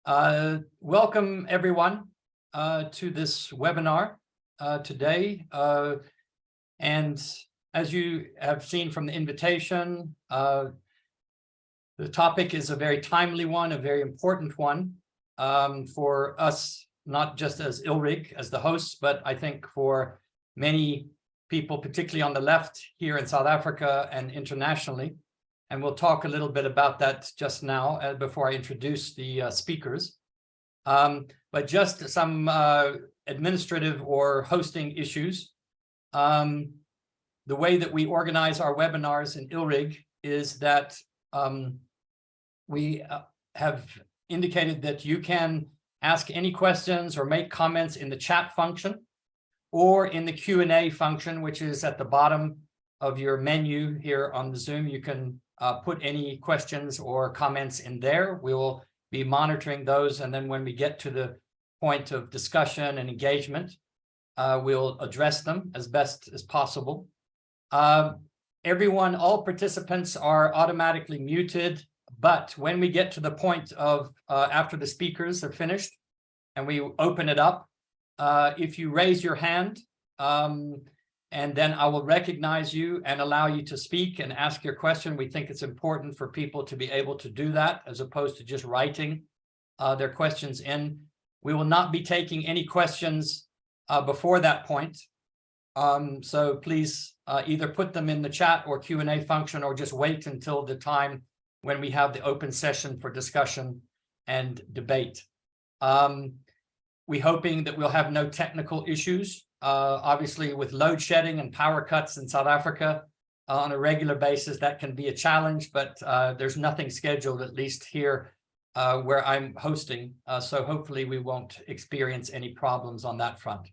Welcome everyone to this webinar today. And as you have seen from the invitation, the topic is a very timely one, a very important one for us, not just as Ilrig, as the hosts, but I think for many people, particularly on the left here in South Africa and internationally. And we'll talk a little bit about that just now before I introduce the speakers. But just some administrative or hosting issues. The way that we organize our webinars in Ilrig is that we have indicated that you can ask any questions or make comments in the chat function or in the Q&A function, which is at the bottom of your menu here on the Zoom. You can put any questions or comments in there. We will be monitoring those, and then when we get to the point of discussion and engagement, we'll address them as best as possible. Everyone, all participants are automatically muted, but when we get to the point of after the speakers are finished and we open it up, if you raise your hand, and then I will recognize you and allow you to speak and ask your question. We think it's important for people to be able to do that as opposed to just writing their questions in. We will not be taking any questions before that point. So please either put them in the chat or Q&A function, or just wait until the time when we have the open session for discussion and debate. We're hoping that we'll have no technical issues. Obviously, with load shedding and power cuts in South Africa on a regular basis, that can be a challenge, but there's nothing scheduled, at least here where I'm hosting. So hopefully we won't experience any problems on that front.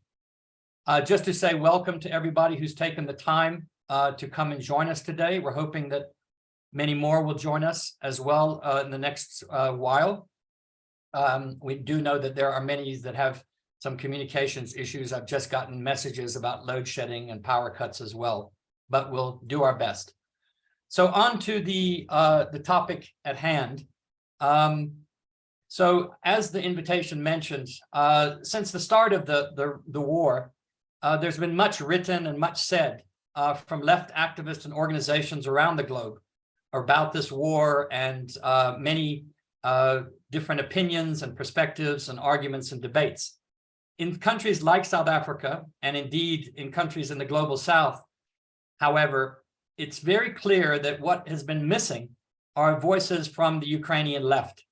Just to say welcome to everybody who's taken the time to come and join us today. We're hoping that many more will join us as well in the next while. We do know that there are many that have some communications issues. I've just gotten messages about load shedding and power cuts as well, but we'll do our best. So on to the topic at hand. So as the invitation mentioned, since the start of the war, there's been much written and much said from left activists and organizations around the globe about this war, and many different opinions and perspectives and arguments and debates. In countries like South Africa, and indeed in countries in the global South, however, it's very clear that what has been missing are voices from the Ukrainian left.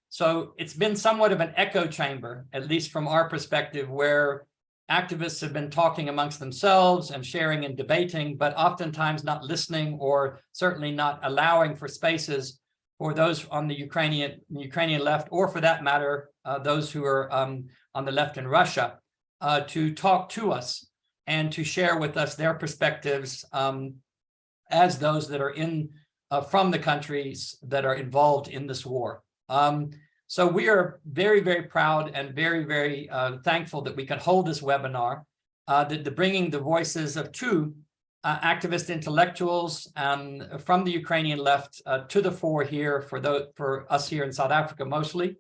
So it's been somewhat of an echo chamber, at least from our perspective, where activists have been talking amongst themselves and sharing and debating, but oftentimes not listening, or certainly not allowing for spaces for those on the Ukrainian left, or for that matter, those who are on the left in Russia, to talk to us and to share with us their perspectives as those that are in from the countries that are involved in this war. So we are very, very proud and very, very thankful that we can hold this webinar, bringing the voices of two activist intellectuals from the Ukrainian left to the fore here for us here in South Africa mostly.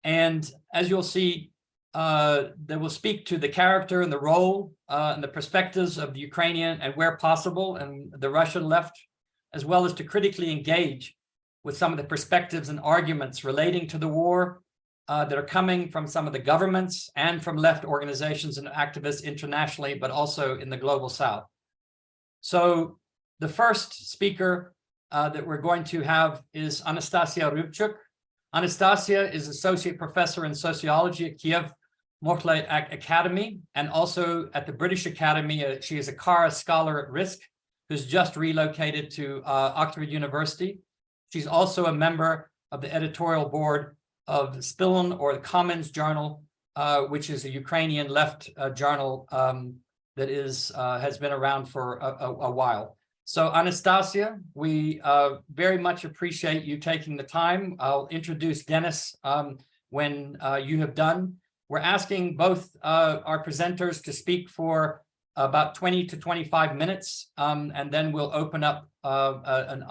And as you'll see, they will speak to the character and the role and the perspectives of the Ukrainian and, where possible, and the Russian left, as well as to critically engage with some of the perspectives and arguments relating to the war that are coming from some of the governments and from left organizations and activists internationally, but also in the global South. So the first speaker that we're going to have is Anastasia Rybchuk. Anastasia is associate professor in sociology at Kiev Mohyla Academy, and also at the British Academy. She is a Kara Scholar at Risk who's just relocated to Oxford University. She's also a member of the editorial board of Spilin, or the Commons Journal, which is a Ukrainian left journal that has been around for a while. So Anastasia, we very much appreciate you taking the time. I'll introduce Dennis when you have done. We're asking both our presenters to speak for about 20 to 25 minutes, and then we'll open up an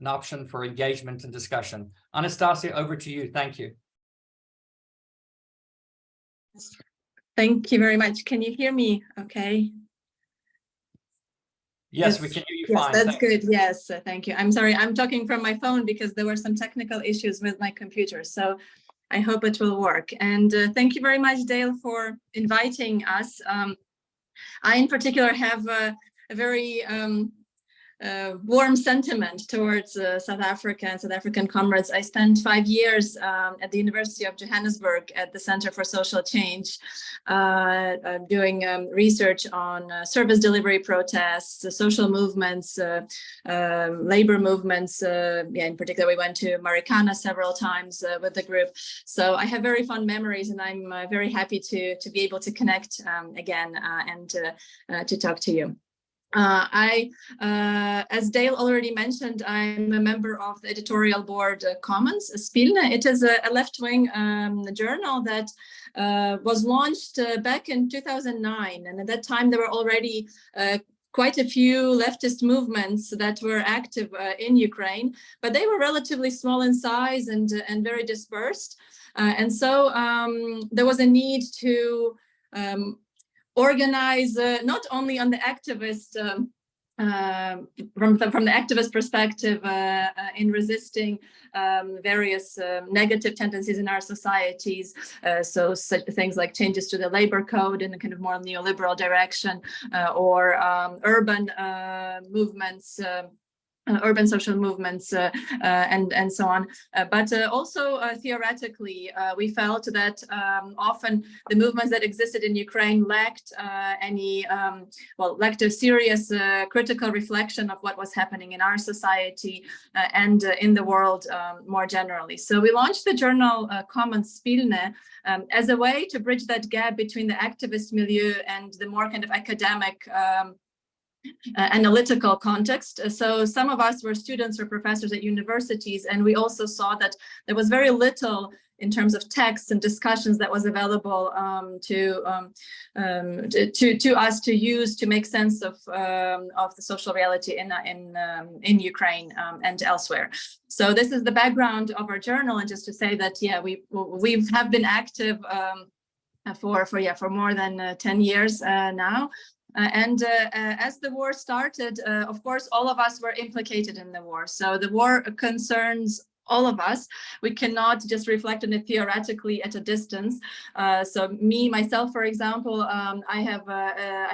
option for engagement and discussion. Anastasia, over to you. Thank you. Thank you very much. Can you hear me okay? Yes, we can hear you yes, fine. That's good. Yes, thank you. I'm sorry, I'm talking from my phone because there were some technical issues with my computer. So I hope it will work. And thank you very much, Dale, for inviting us. I, in particular, have a very warm sentiment towards South Africa and South African comrades. I spent 5 years at the University of Johannesburg at the Center for Social Change, doing research on service delivery protests, social movements, labor movements. Yeah, in particular, we went to Marikana several times with the group. So I have very fond memories, and I'm very happy to be able to connect again and to talk to you. As Dale already mentioned, I'm a member of the editorial board Commons, Spilne. It is a left-wing journal that was launched back in 2009. And at that time, there were already quite a few leftist movements that were active in Ukraine, but they were relatively small in size and very dispersed. And so there was a need to organize not only on the activist from the activist perspective in resisting various negative tendencies in our societies, so such things like changes to the labor code in a kind of more neoliberal direction, or urban movements, urban social movements, and so on. But also theoretically, we felt that often the movements that existed in Ukraine lacked lacked a serious critical reflection of what was happening in our society and in the world more generally. So we launched the journal Commons Spilne as a way to bridge that gap between the activist milieu and the more kind of academic analytical context. So some of us were students or professors at universities, and we also saw that there was very little in terms of texts and discussions that was available to us to use to make sense of the social reality in Ukraine and elsewhere. So this is the background of our journal, and just to say that we have been active for more than 10 years now. And as the war started, of course, all of us were implicated in the war. So the war concerns all of us. We cannot just reflect on it theoretically at a distance. So myself, for example, I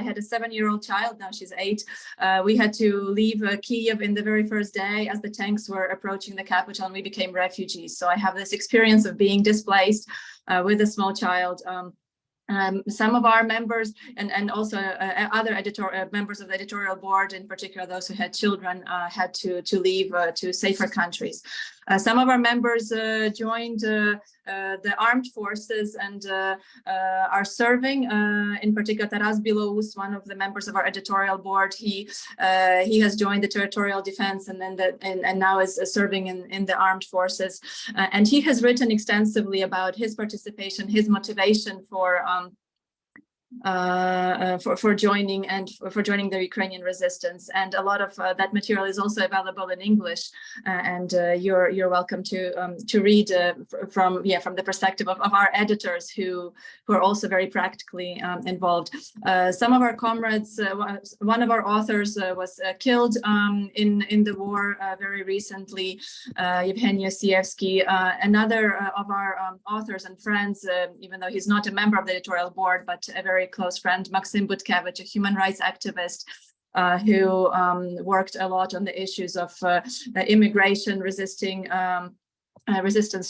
had a 7-year-old child. Now she's 8. We had to leave Kyiv in the very first day as the tanks were approaching the capital, and we became refugees. So I have this experience of being displaced with a small child. Some of our members and also other members of the editorial board, in particular those who had children, had to leave to safer countries. Some of our members joined the armed forces and are serving. In particular, Taras Bilouz, one of the members of our editorial board, he has joined the territorial defense and now is serving in the armed forces. And he has written extensively about his participation, his motivation for joining and for joining the Ukrainian resistance, and a lot of that material is also available in English, and you're welcome to read from the perspective of our editors who are also very practically involved. Some of our comrades, one of our authors was killed in the war very recently, Yevgeny Osievsky. Another of our authors and friends, even though he's not a member of the editorial board, but a very close friend, Maxim Butkevich, a human rights activist who worked a lot on the issues of immigration, resistance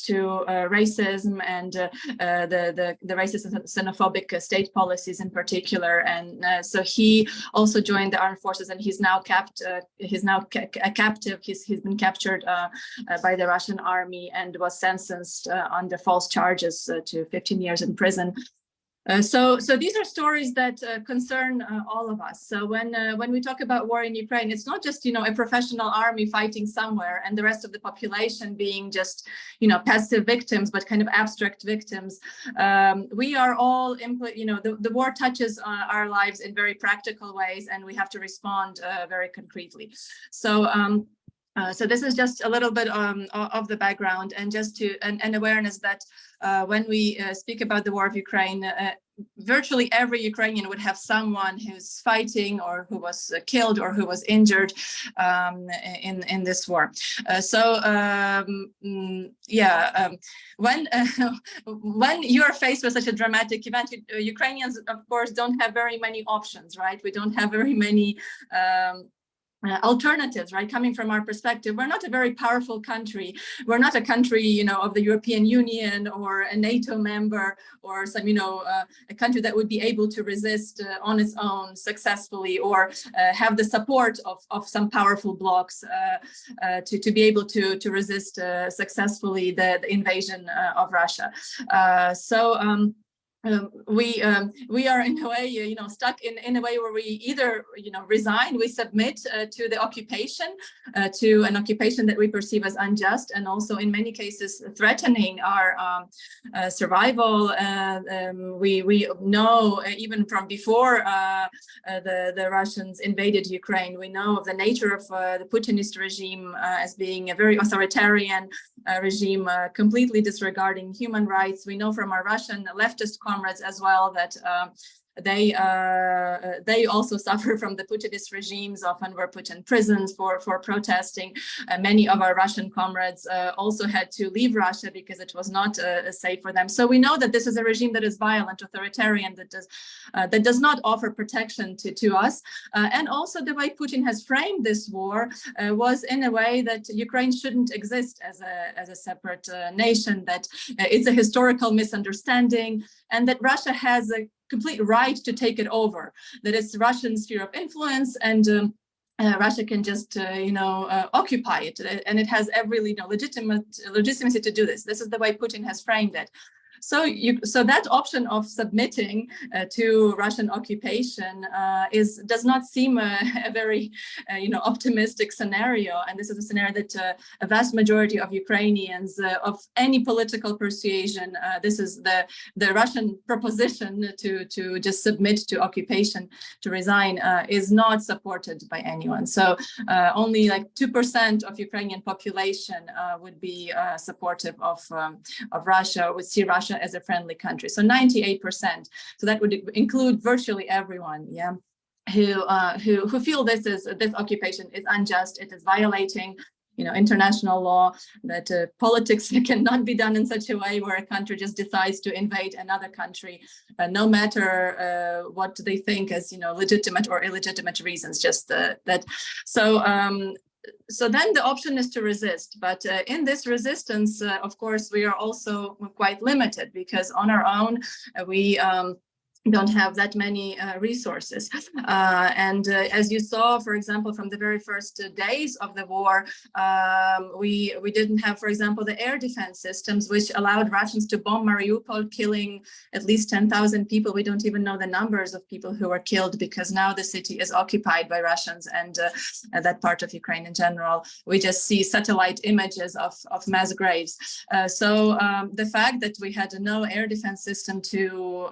to racism and the racist and xenophobic state policies in particular. And so he also joined the armed forces, and he's now captive. He's been captured by the Russian army and was sentenced under false charges to 15 years in prison. So these are stories that concern all of us. So when we talk about war in Ukraine, it's not just, a professional army fighting somewhere and the rest of the population being just, passive victims, but kind of abstract victims. We are all, the war touches our lives in very practical ways, and we have to respond very concretely. So this is just a little bit of the background, and just an awareness that when we speak about the war of Ukraine, virtually every Ukrainian would have someone who's fighting or who was killed or who was injured in this war. When you are faced with such a dramatic event, Ukrainians, of course, don't have very many options, right? We don't have very many alternatives, right? Coming from our perspective, we're not a very powerful country. We're not a country, of the European Union or a NATO member or some, a country that would be able to resist on its own successfully, or have the support of some powerful blocs to be able to resist successfully the invasion of Russia. We are in a way, stuck in a way where we either, resign, we submit to the occupation, to an occupation that we perceive as unjust, and also in many cases threatening our survival. We know even from before the Russians invaded Ukraine, we know of the nature of the Putinist regime as being a very authoritarian regime, completely disregarding human rights. We know from our Russian leftist comrades as well that they also suffer from the Putinist regimes, often were put in prisons for protesting. Many of our Russian comrades also had to leave Russia because it was not safe for them. So we know that this is a regime that is violent, authoritarian, that does not offer protection to us. And also the way Putin has framed this war was in a way that Ukraine shouldn't exist as a separate nation, that it's a historical misunderstanding, and that Russia has a complete right to take it over, that it's Russian sphere of influence, and Russia can just, occupy it, and it has every, legitimacy to do this. This is the way Putin has framed it. So that option of submitting to Russian occupation does not seem a very optimistic scenario, and this is a scenario that a vast majority of Ukrainians of any political persuasion, this is the Russian proposition to just submit to occupation, to resign, is not supported by anyone. So only like 2% of Ukrainian population would be supportive of Russia, would see Russia as a friendly country. So 98%. So that would include virtually everyone, who feel this occupation is unjust, it is violating international law, that politics cannot be done in such a way where a country just decides to invade another country, no matter what they think as legitimate or illegitimate reasons. Just that. So then the option is to resist, but in this resistance, of course, we are also quite limited, because on our own we don't have that many resources. And as you saw, for example, from the very first days of the war, we didn't have, for example, the air defense systems, which allowed Russians to bomb Mariupol, killing at least 10,000 people. We don't even know the numbers of people who were killed, because now the city is occupied by Russians, and that part of Ukraine in general. We just see satellite images of mass graves. So the fact that we had no air defense system to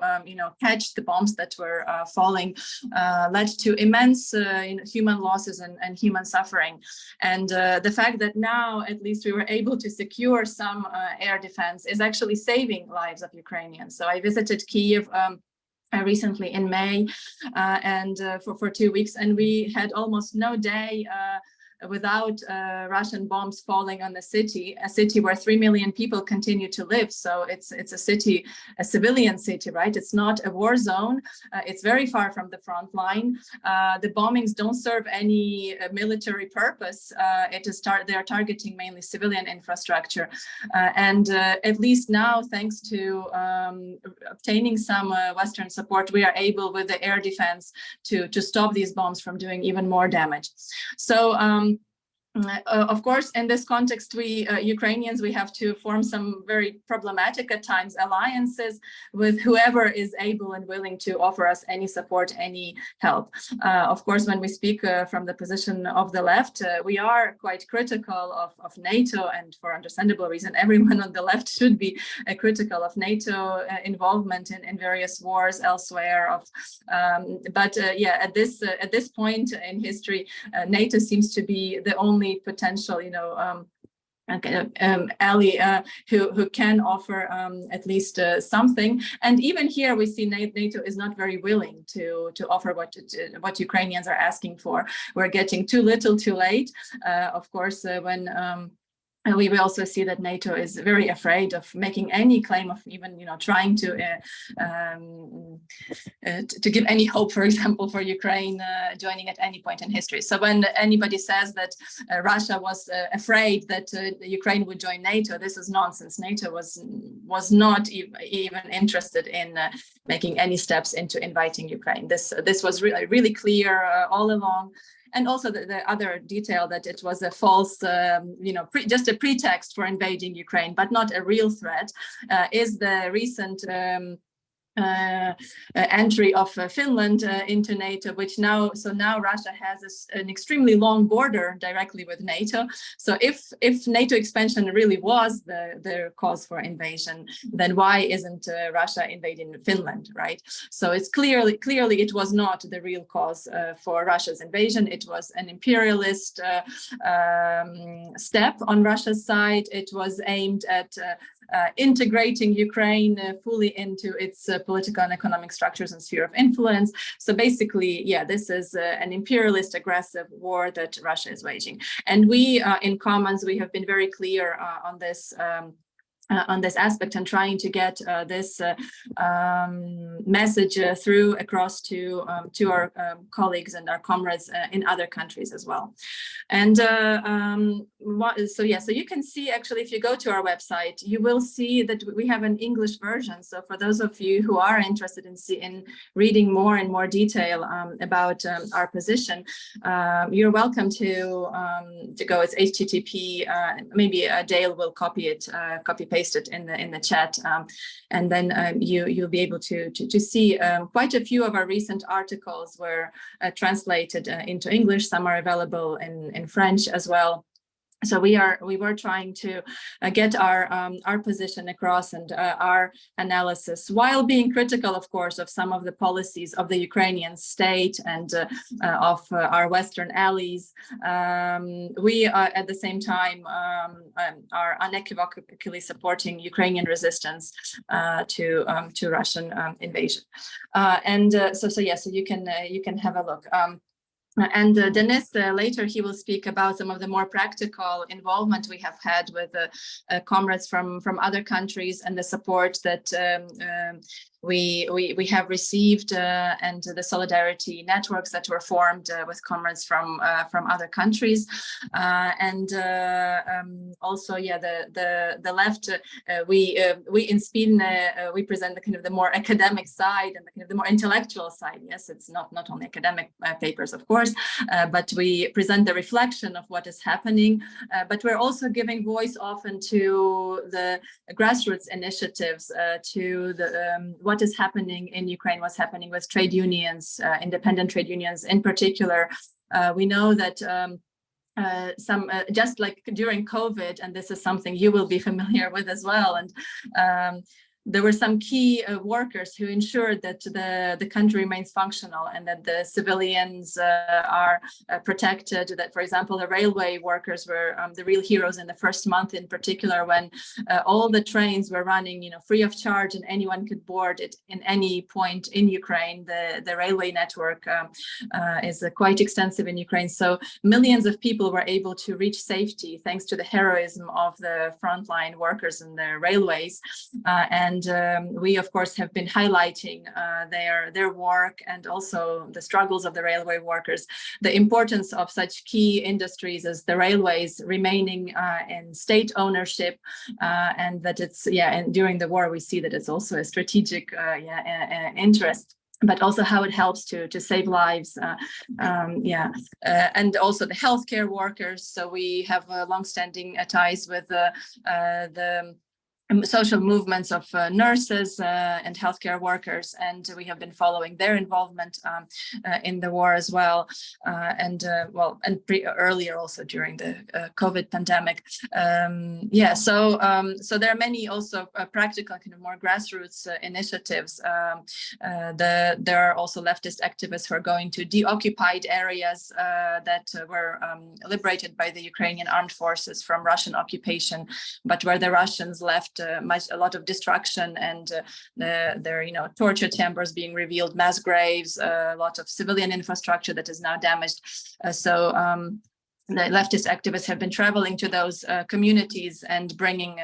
catch the bombs that were falling led to immense human losses and human suffering. And the fact that now at least we were able to secure some air defense is actually saving lives of Ukrainians. So I visited Kyiv recently in May and for 2 weeks, and we had almost no day without Russian bombs falling on the city, a city where 3 million people continue to live. So it's a city, a civilian city, right? It's not a war zone. It's very far from the front line. The bombings don't serve any military purpose. They are targeting mainly civilian infrastructure. And at least now, thanks to obtaining some Western support, we are able with the air defense to stop these bombs from doing even more damage. So Of course, in this context, we Ukrainians, we have to form some very problematic at times alliances with whoever is able and willing to offer us any support, any help. Of course, when we speak from the position of the left, we are quite critical of NATO, and for understandable reason, everyone on the left should be critical of NATO involvement in various wars elsewhere. But at this point in history, NATO seems to be the only potential, ally who can offer at least something. And even here, we see NATO is not very willing to offer what Ukrainians are asking for. We're getting too little, too late. Of course, when we will also see that NATO is very afraid of making any claim of even, trying to give any hope, for example, for Ukraine joining at any point in history. So when anybody says that Russia was afraid that Ukraine would join NATO, this is nonsense. NATO was not even interested in making any steps into inviting Ukraine. This was really clear all along. And also the other detail that it was a false, just a pretext for invading Ukraine, but not a real threat, is the recent entry of Finland into NATO, which now Russia has an extremely long border directly with NATO. So if NATO expansion really was the cause for invasion, then why isn't Russia invading Finland, right? So it's clearly it was not the real cause for Russia's invasion. It was an imperialist step on Russia's side. It was aimed at integrating Ukraine fully into its political and economic structures and sphere of influence. So basically, this is an imperialist aggressive war that Russia is waging. And we in Commons, we have been very clear on this aspect and trying to get this message through across to our colleagues and our comrades in other countries as well. And so you can see, actually, if you go to our website, you will see that we have an English version. So for those of you who are interested in reading more and more detail about our position, you're welcome to go. It's HTTP. Maybe Dale will copy paste it in the chat, and then you'll be able to see quite a few of our recent articles were translated into English. Some are available in French as well. So we were trying to get our position across and our analysis, while being critical, of course, of some of the policies of the Ukrainian state and of our Western allies. We at the same time are unequivocally supporting Ukrainian resistance to Russian invasion. So you can have a look. And Denis, later he will speak about some of the more practical involvement we have had with comrades from other countries and the support that we have received and the solidarity networks that were formed with comrades from other countries. Also, the left, we in Spin, we present the kind of the more academic side and the kind of the more intellectual side. Yes, it's not only academic papers, of course, but we present the reflection of what is happening. But we're also giving voice often to the grassroots initiatives, to the what is happening in Ukraine, what's happening with trade unions, independent trade unions in particular. We know that just like during COVID, and this is something you will be familiar with as well, and there were some key workers who ensured that the country remains functional and that the civilians are protected. That, for example, the railway workers were the real heroes in the first month, in particular, when all the trains were running, free of charge, and anyone could board it in any point in Ukraine. The railway network is quite extensive in Ukraine, so millions of people were able to reach safety thanks to the heroism of the frontline workers in the railways. And we, of course, have been highlighting their work and also the struggles of the railway workers, the importance of such key industries as the railways remaining in state ownership, and that it's, and during the war, we see that it's also a strategic interest but also how it helps to save lives. And also the healthcare workers. So we have longstanding ties with the social movements of nurses and healthcare workers, and we have been following their involvement in the war as well, and earlier also during the COVID pandemic. So there are many also practical, kind of more grassroots initiatives. There are also leftist activists who are going to deoccupied areas that were liberated by the Ukrainian armed forces from Russian occupation, but where the Russians left a lot of destruction, and their torture chambers being revealed, mass graves, a lot of civilian infrastructure that is now damaged. The leftist activists have been traveling to those communities and bringing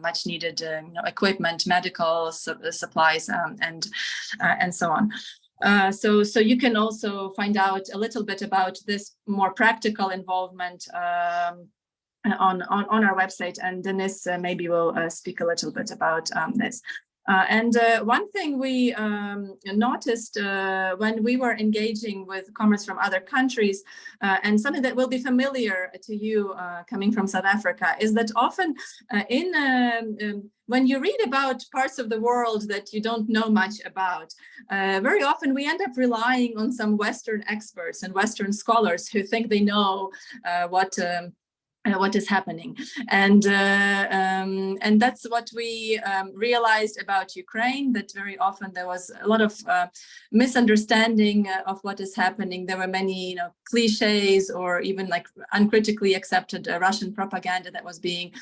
much needed equipment, medical supplies, and so on. So you can also find out a little bit about this more practical involvement on our website, and Denis maybe will speak a little bit about this. And one thing we noticed when we were engaging with comrades from other countries, and something that will be familiar to you coming from South Africa, is that often when you read about parts of the world that you don't know much about, very often we end up relying on some Western experts and Western scholars who think they know what is happening, and that's what we realized about Ukraine, that very often there was a lot of misunderstanding of what is happening. There were many cliches or even like uncritically accepted Russian propaganda that was being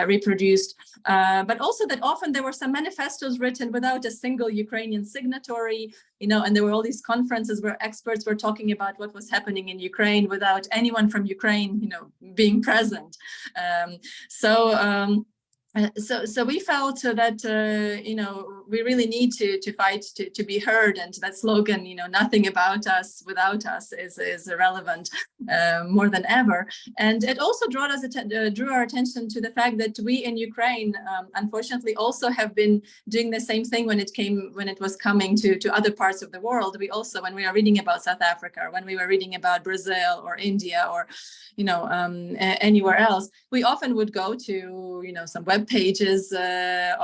reproduced, but also that often there were some manifestos written without a single Ukrainian signatory, and there were all these conferences where experts were talking about what was happening in Ukraine without anyone from Ukraine being present. So we felt that we really need to fight to be heard, and that slogan, nothing about us without us, is relevant more than ever. And it also drew our attention to the fact that we in Ukraine, unfortunately, also have been doing the same thing when it was coming to other parts of the world. We also, when we are reading about South Africa, or when we were reading about Brazil or India or anywhere else, we often would go to some web pages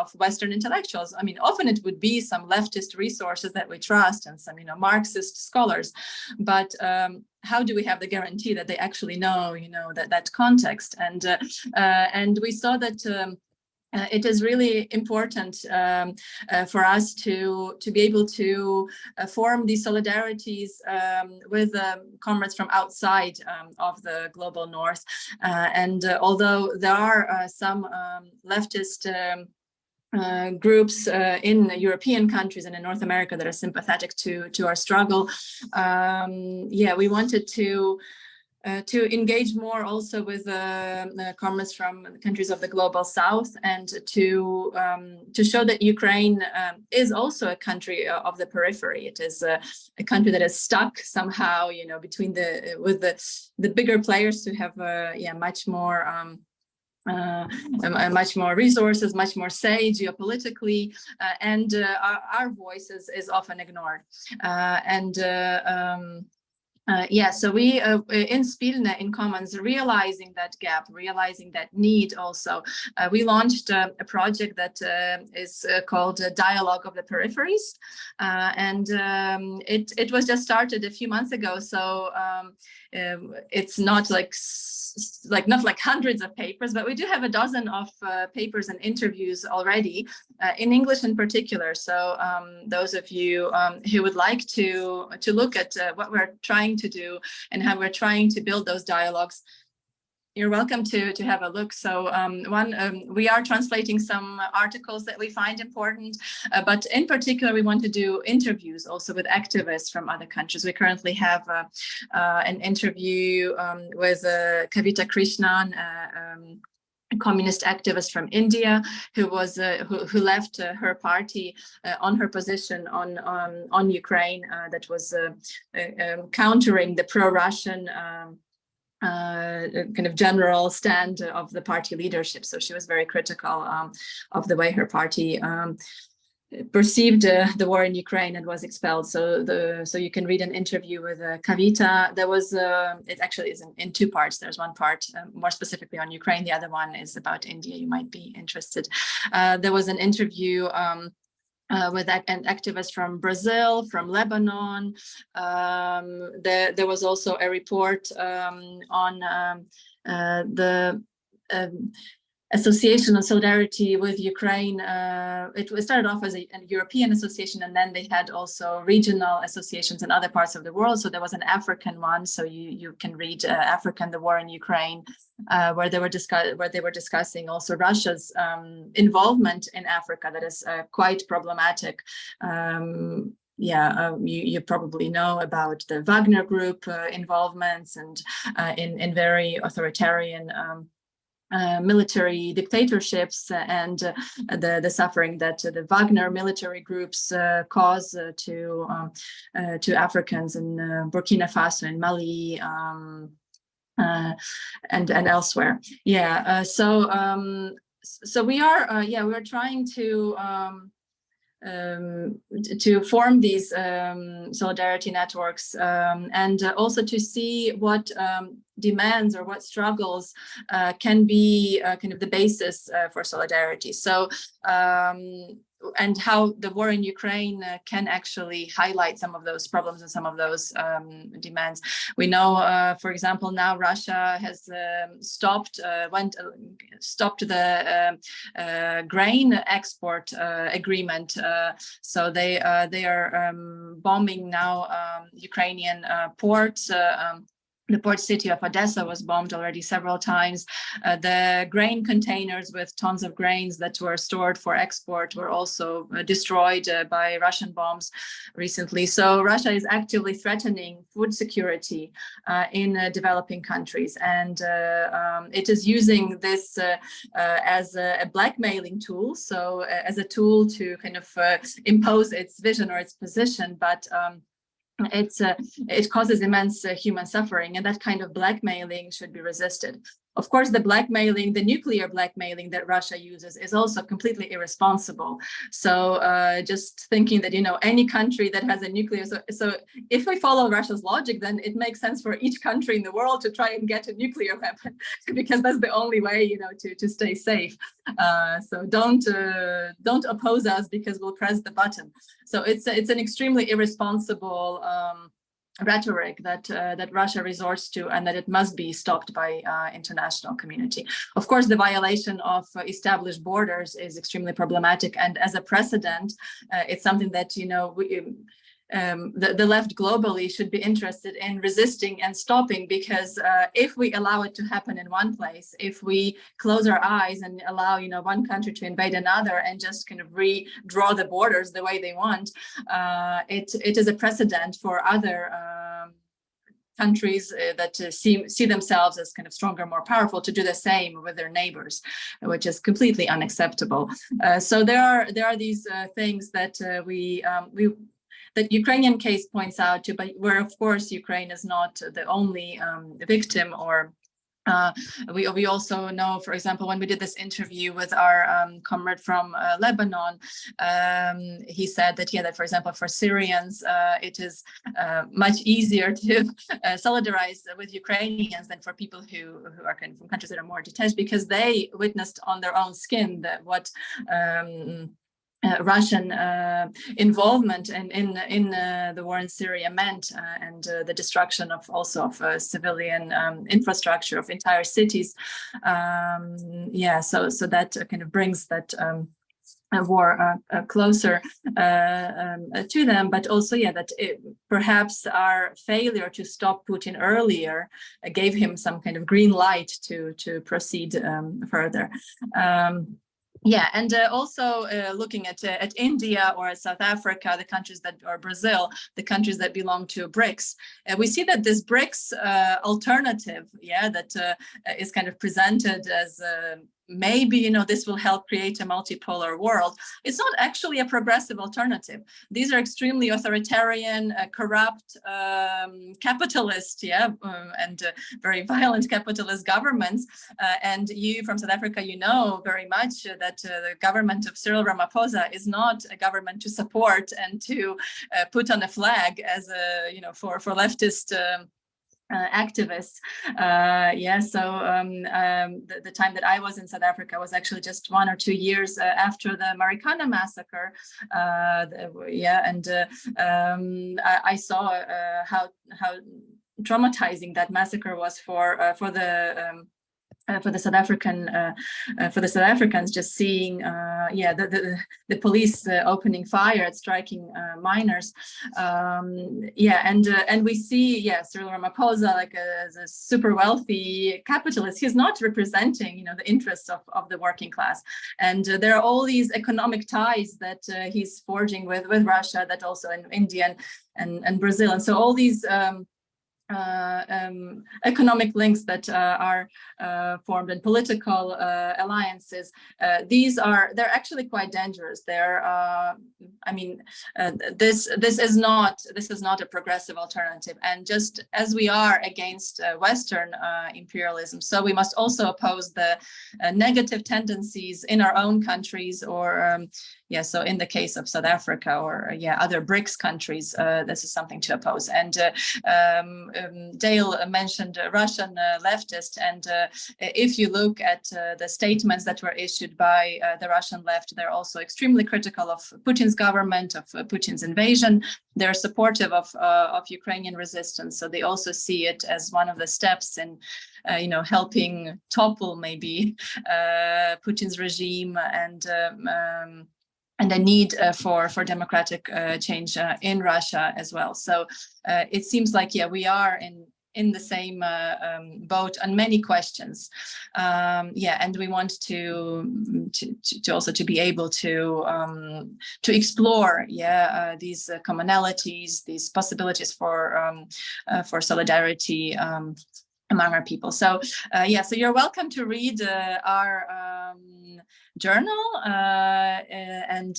of Western intellectuals. I mean, often it would be some leftist resources that we trust and some Marxist scholars, but how do we have the guarantee that they actually know that context? And we saw that it is really important for us to be able to form these solidarities with comrades from outside of the global north. And although there are some leftist groups in European countries and in North America that are sympathetic to our struggle, we wanted to engage more also with comrades from countries of the global south, and to show that Ukraine is also a country of the periphery. It is a country that is stuck somehow, between the bigger players who have much more resources, much more say geopolitically, and our voice is often ignored. So we in Spilne, in Commons, realizing that gap, realizing that need also, we launched a project that is called Dialogue of the Peripheries, and it was just started a few months ago. So it's not like hundreds of papers, but we do have a dozen of papers and interviews already, in English in particular. So those of you who would like to look at what we're trying to do and how we're trying to build those dialogues, you're welcome to have a look. So we are translating some articles that we find important, but in particular, we want to do interviews also with activists from other countries. We currently have an interview with Kavita Krishnan, a communist activist from India, who left her party on her position on Ukraine that was countering the pro-Russian kind of general stand of the party leadership. So she was very critical of the way her party perceived the war in Ukraine and was expelled. So you can read an interview with Kavita. There was it actually is in two parts. There's one part more specifically on Ukraine. The other one is about India. You might be interested. There was an interview with an activist from Brazil, from Lebanon. There was also a report on the Association of Solidarity with Ukraine. It started off as a European association, and then they had also regional associations in other parts of the world. So there was an African one. So you can read Africa and the War in Ukraine, where they were discussing also Russia's involvement in Africa. That is quite problematic. You probably know about the Wagner Group involvements and in very authoritarian military dictatorships and the suffering that the Wagner military groups cause to Africans in Burkina Faso and Mali and elsewhere. So we are trying to form these solidarity networks and also to see what demands or what struggles can be kind of the basis for solidarity. So and how the war in Ukraine can actually highlight some of those problems and some of those demands. We know, for example, now Russia has stopped the grain export agreement. So they are bombing now Ukrainian ports. The port city of Odessa was bombed already several times. The grain containers with tons of grains that were stored for export were also destroyed by Russian bombs recently. So Russia is actively threatening food security in developing countries. And it is using this as a blackmailing tool. So as a tool to kind of impose its vision or its position, but it causes immense human suffering, and that kind of blackmailing should be resisted. Of course, the nuclear blackmailing that Russia uses is also completely irresponsible. So just thinking that, any country that has a nuclear, so if we follow Russia's logic, then it makes sense for each country in the world to try and get a nuclear weapon, because that's the only way, to stay safe. So don't oppose us because we'll press the button. So it's an extremely irresponsible rhetoric that Russia resorts to, and that it must be stopped by international community. Of course, the violation of established borders is extremely problematic, and as a precedent, it's something that the left globally should be interested in resisting and stopping, because if we allow it to happen in one place, if we close our eyes and allow one country to invade another and just kind of redraw the borders the way they want, it is a precedent for other countries that see themselves as kind of stronger, more powerful, to do the same with their neighbors, which is completely unacceptable. So there are these things that that Ukrainian case points out to, but where of course Ukraine is not the only victim. Or we also know, for example, when we did this interview with our comrade from Lebanon, he said that for example, for Syrians, it is much easier to solidarize with Ukrainians than for people who are kind of from countries that are more detached, because they witnessed on their own skin that what Russian involvement in the war in Syria meant, and the destruction of civilian infrastructure of entire cities. So that kind of brings that war closer to them, but also that perhaps our failure to stop Putin earlier gave him some kind of green light to proceed further. And also looking at India or South Africa, the countries or Brazil, the countries that belong to BRICS, we see that this BRICS alternative, that is kind of presented as maybe, this will help create a multipolar world. It's not actually a progressive alternative. These are extremely authoritarian, corrupt, capitalist, and very violent capitalist governments. And you from South Africa, very much that the government of Cyril Ramaphosa is not a government to support and to put on a flag as a, for leftist activists. The time that I was in South Africa was actually just 1 or 2 years after the Marikana massacre. I saw how traumatizing that massacre was for the South Africans, just seeing the police opening fire at striking minors. And we see Cyril Ramaphosa like as a super wealthy capitalist. He's not representing the interests of the working class, and there are all these economic ties that he's forging with Russia, that also in India and Brazil, and so all these economic links that are formed in political alliances. They're actually quite dangerous. This is not a progressive alternative. And just as we are against Western imperialism, so we must also oppose the negative tendencies in our own countries, or so in the case of South Africa or other BRICS countries, this is something to oppose. And Dale mentioned Russian leftist, and if you look at the statements that were issued by the Russian left, they're also extremely critical of Putin's government, of Putin's invasion. They're supportive of Ukrainian resistance, so they also see it as one of the steps in helping topple maybe Putin's regime, and a need for democratic change in Russia as well. So it seems like, we are in the same boat on many questions. And we want to also to be able to explore these commonalities, these possibilities for solidarity among our people. So so you're welcome to read our journal, and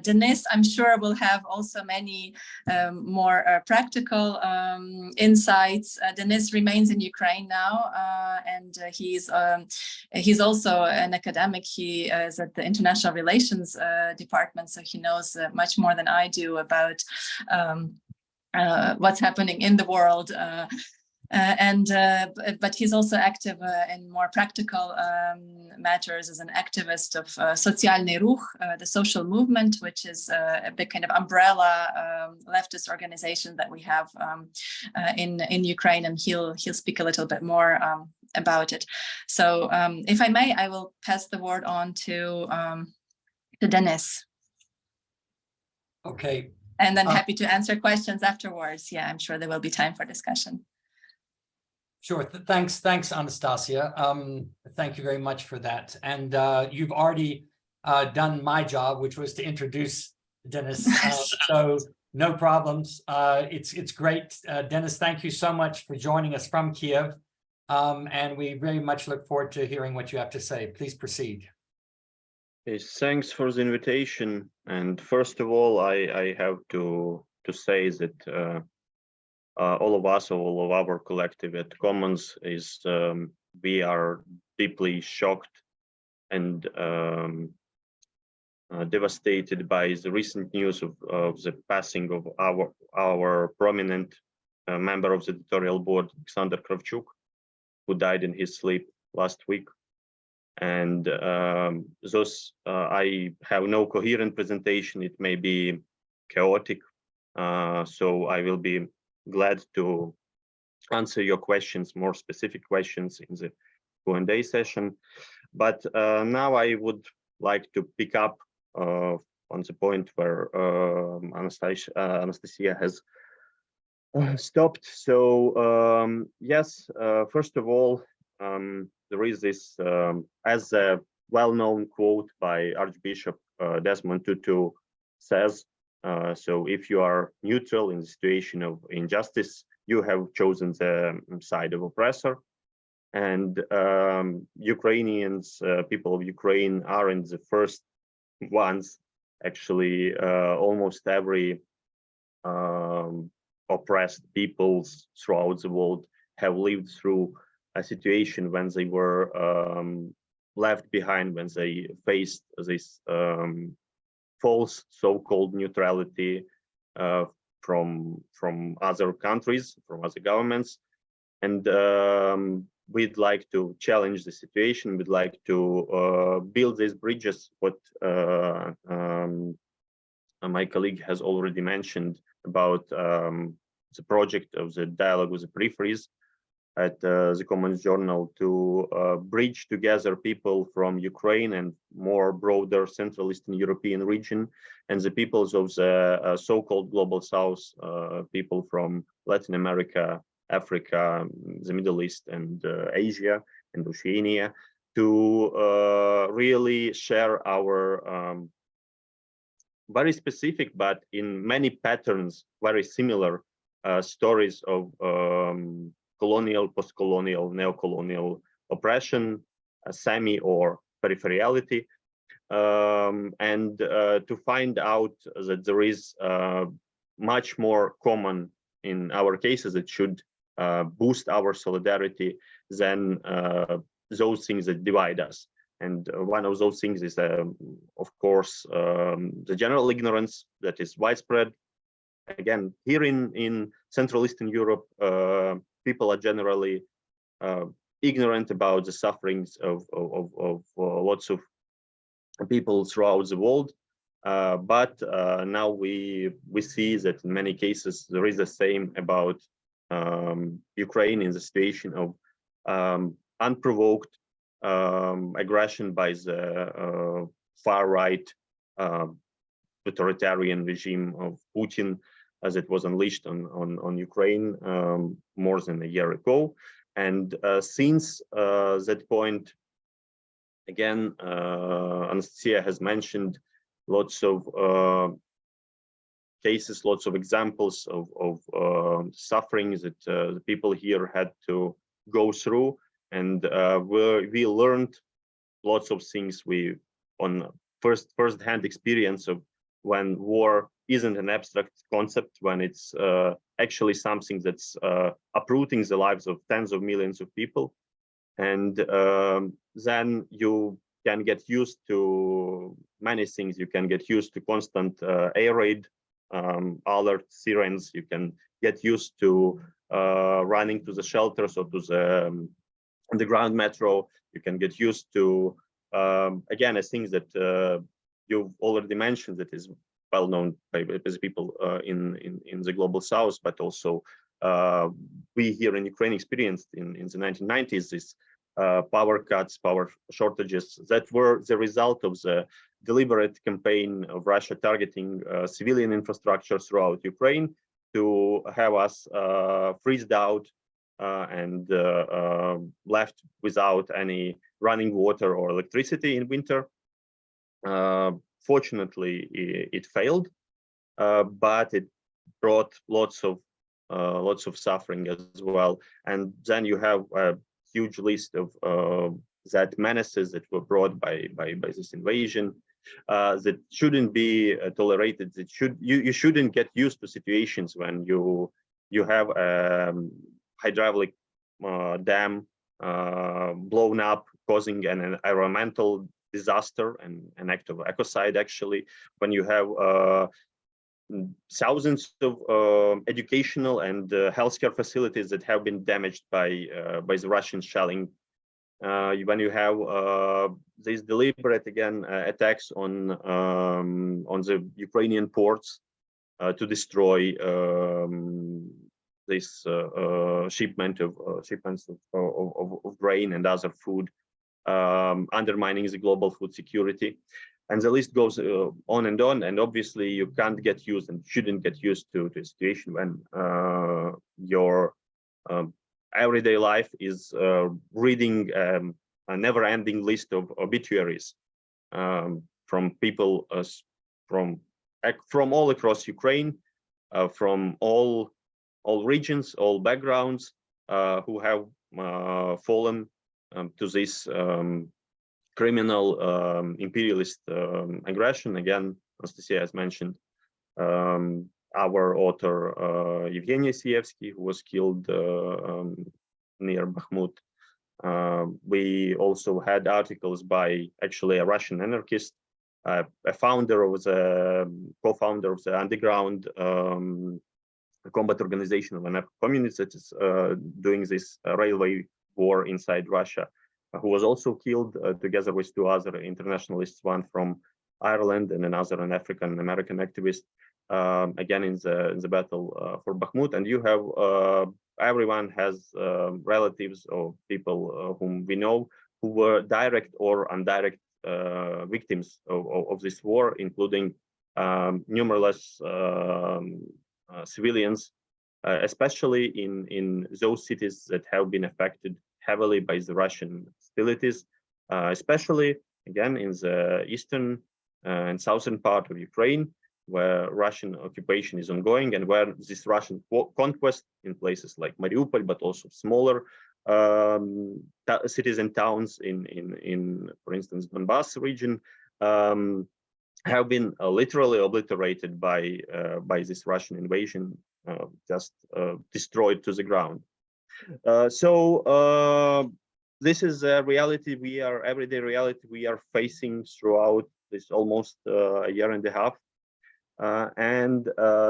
Denis, I'm sure, will have also many more practical insights. Denis remains in Ukraine now, and he's also an academic. He is at the International Relations Department, so he knows much more than I do about what's happening in the world. But he's also active in more practical matters as an activist of Socialny Ruch, the social movement, which is a big kind of umbrella leftist organization that we have in Ukraine, and he'll speak a little bit more about it. So if I may, I will pass the word on to Denis. Okay. And then happy to answer questions afterwards. I'm sure there will be time for discussion. Sure. Thanks, Anastasia. Thank you very much for that. And you've already done my job, which was to introduce Denis. So no problems. It's great. Denis, thank you so much for joining us from Kiev. And we very much look forward to hearing what you have to say. Please proceed. Yes, thanks for the invitation. And first of all, I have to say that all of us, all of our collective at Commons, is we are deeply shocked and devastated by the recent news of the passing of our prominent member of the editorial board, Alexander Kravchuk, who died in his sleep last week. And thus, I have no coherent presentation. It may be chaotic, so I will be glad to answer your questions, more specific questions, in the Q&A session. But now I would like to pick up on the point where Anastasia has stopped. So yes, first of all, there is this, as a well-known quote by Archbishop Desmond Tutu says, so if you are neutral in the situation of injustice, you have chosen the side of oppressor. and Ukrainians, people of Ukraine, aren't the first ones. Actually, almost every oppressed peoples throughout the world have lived through a situation when they were left behind, when they faced this false so-called neutrality from other countries, from other governments. And we'd like to challenge the situation. We'd like to build these bridges, what my colleague has already mentioned about the project of the dialogue with the peripheries at the Commons Journal, to bridge together people from Ukraine and more broader Central Eastern European region, and the peoples of the so-called Global South, people from Latin America, Africa, the Middle East, and Asia, and Oceania, to really share our very specific, but in many patterns, very similar stories of colonial, post-colonial, neo-colonial oppression, semi or peripherality, and to find out that there is much more common in our cases that should boost our solidarity than those things that divide us. And one of those things is, of course, the general ignorance that is widespread. Again, here in Central Eastern Europe, people are generally ignorant about the sufferings of lots of people throughout the world. But now we see that in many cases there is the same about Ukraine in the situation of unprovoked aggression by the far-right authoritarian regime of Putin, as it was unleashed on Ukraine more than a year ago. And since that point, again, Anastasia has mentioned lots of cases, lots of examples of suffering that the people here had to go through. And we learned lots of things on first-hand experience of when war isn't an abstract concept, when it's actually something that's uprooting the lives of tens of millions of people. And then you can get used to many things. You can get used to constant air raid, alert sirens. You can get used to running to the shelters or to the underground metro. You can get used to, again, a thing that you've already mentioned that is well known by people in the Global South, but also we here in Ukraine experienced in the 1990s this power cuts, power shortages that were the result of the deliberate campaign of Russia targeting civilian infrastructure throughout Ukraine to have us freezed out and left without any running water or electricity in winter. Fortunately, it failed, but it brought lots of suffering as well. And then you have a huge list of that menaces that were brought by this invasion that shouldn't be tolerated. That you shouldn't get used to situations when you have a hydraulic dam blown up, causing an environmental disaster and an act of ecocide, actually, when you have thousands of educational and healthcare facilities that have been damaged by the Russian shelling, when you have these deliberate, again, attacks on the Ukrainian ports to destroy this shipments of grain and other food, undermining the global food security. And the list goes on. And obviously you can't get used and shouldn't get used to a situation when your everyday life is reading a never-ending list of obituaries from people from all across Ukraine, from all regions, all backgrounds, who have fallen to this criminal imperialist aggression. Again, Anastasia has mentioned our author Evgeny Sievsky, who was killed near Bakhmut. We also had articles by actually a Russian anarchist, a founder of the co-founder of the underground combat organization of anarcho-communists that is doing this railway war inside Russia, who was also killed together with two other internationalists, one from Ireland and another an African American activist, again in the battle for Bakhmut. And you have everyone has relatives or people whom we know who were direct or indirect victims of this war, including numerous civilians, especially in those cities that have been affected heavily by the Russian hostilities, especially again in the eastern and southern part of Ukraine, where Russian occupation is ongoing and where this Russian conquest in places like Mariupol, but also smaller cities and towns in for instance, Donbass region, have been literally obliterated by this Russian invasion, just destroyed to the ground. This is a reality everyday reality we are facing throughout this almost a year and a half. And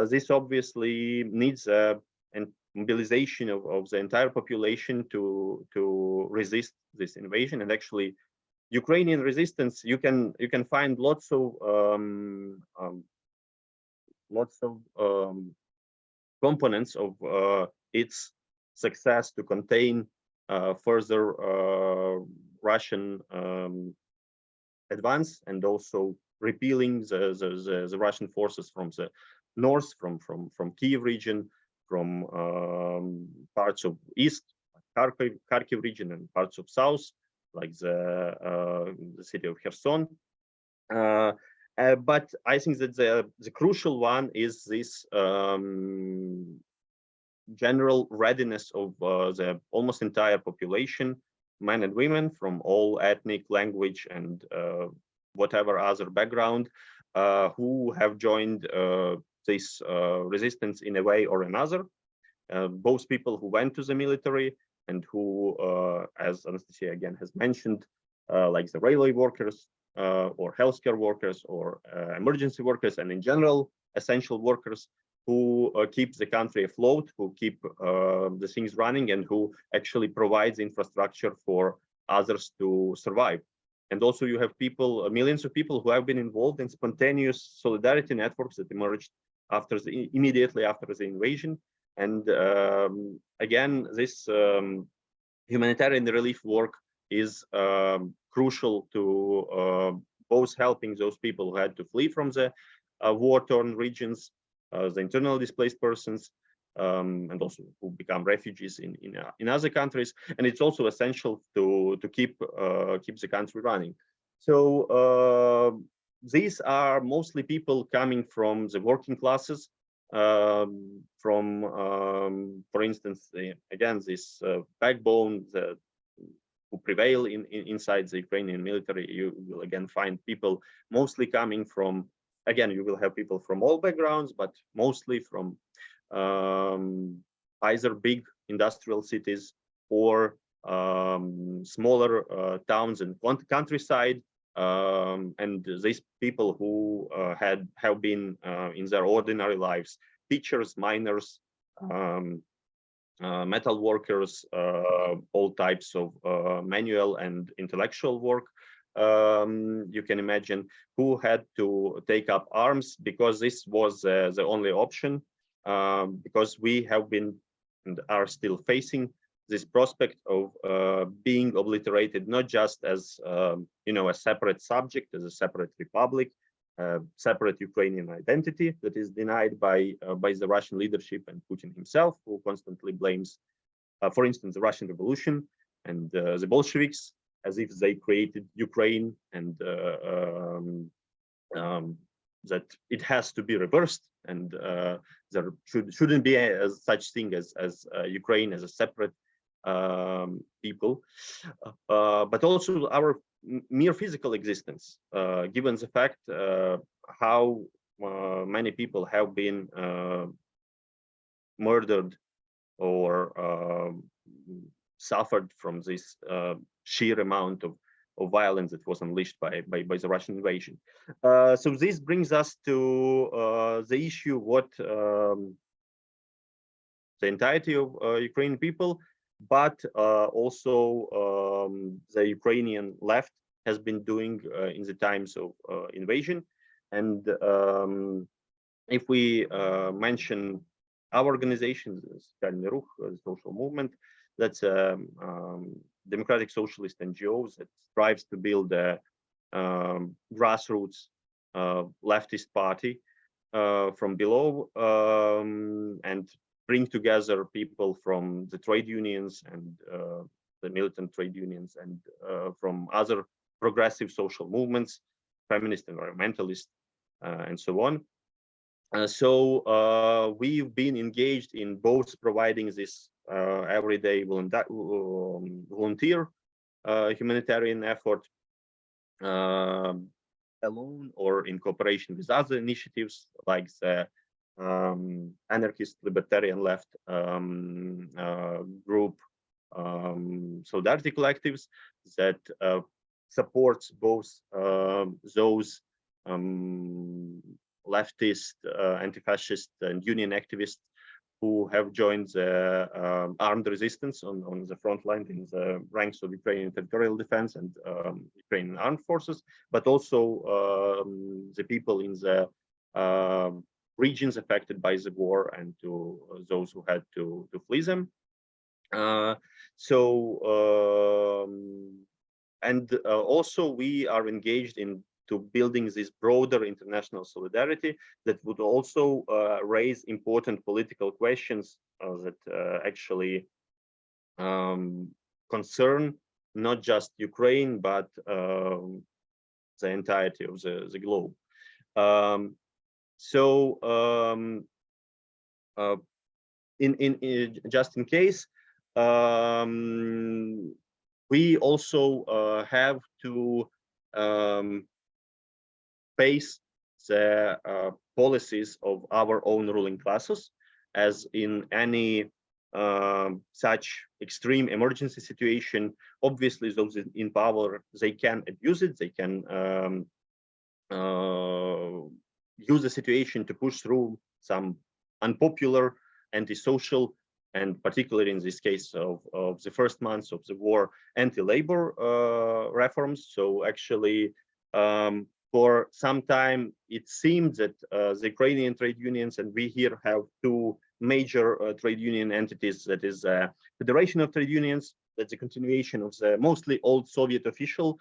this obviously needs a mobilization of the entire population to resist this invasion. And actually, Ukrainian resistance, you can find lots of components of its success to contain further Russian advance, and also repealing the Russian forces from the north, from Kyiv region, from parts of east, Kharkiv region, and parts of south, like the city of Kherson. But I think that the crucial one is this general readiness of the almost entire population, men and women from all ethnic, language, and whatever other background, who have joined this resistance in a way or another. Both people who went to the military and who, as Anastasia again has mentioned, like the railway workers or healthcare workers or emergency workers, and in general, essential workers who keep the country afloat, who keep the things running, and who actually provides infrastructure for others to survive. And also you have people, millions of people who have been involved in spontaneous solidarity networks that emerged immediately after the invasion. And again, this humanitarian relief work is crucial to both helping those people who had to flee from the war-torn regions, the internally displaced persons, and also who become refugees in other countries. And it's also essential to keep the country running. So these are mostly people coming from the working classes, from for instance, again, this backbone who prevail inside the Ukrainian military. You will again find people mostly coming from, again, you will have people from all backgrounds, but mostly from either big industrial cities or smaller towns and countryside. And these people who have been in their ordinary lives, teachers, miners, metal workers, all types of manual and intellectual work, you can imagine, who had to take up arms because this was the only option, because we have been and are still facing this prospect of being obliterated, not just as a separate subject, as a separate republic, separate Ukrainian identity that is denied by the Russian leadership and Putin himself, who constantly blames, for instance, the Russian Revolution and the Bolsheviks as if they created Ukraine, and that it has to be reversed, and there shouldn't be such thing as Ukraine as a separate people, but also our mere physical existence, given the fact how many people have been murdered or suffered from this sheer amount of violence that was unleashed by the Russian invasion. So this brings us to the issue what the entirety of Ukrainian people, but also the Ukrainian left has been doing in the times of invasion. And if we mention our organization, the social movement, that's a democratic socialist NGO that strives to build a grassroots leftist party from below and bring together people from the trade unions and the militant trade unions and from other progressive social movements, feminist, environmentalist, and so on. So we've been engaged in both providing this everyday volunteer humanitarian effort alone or in cooperation with other initiatives like the anarchist libertarian left group Solidarity collectives that supports both those leftist, anti-fascist and union activists who have joined the armed resistance on the front line in the ranks of Ukrainian territorial defense and Ukrainian armed forces, but also the people in the regions affected by the war and to those who had to flee them. Also we are engaged into building this broader international solidarity that would also raise important political questions that actually concern not just Ukraine, but the entirety of the globe. Just in case, we also have to face the policies of our own ruling classes, as in any such extreme emergency situation. Obviously, those in power, they can abuse it, they can use the situation to push through some unpopular, antisocial, and particularly in this case of the first months of the war, anti-labor reforms. So actually, for some time, it seemed that the Ukrainian trade unions, and we here have two major trade union entities, that is Federation of Trade Unions, that's a continuation of the mostly old Soviet official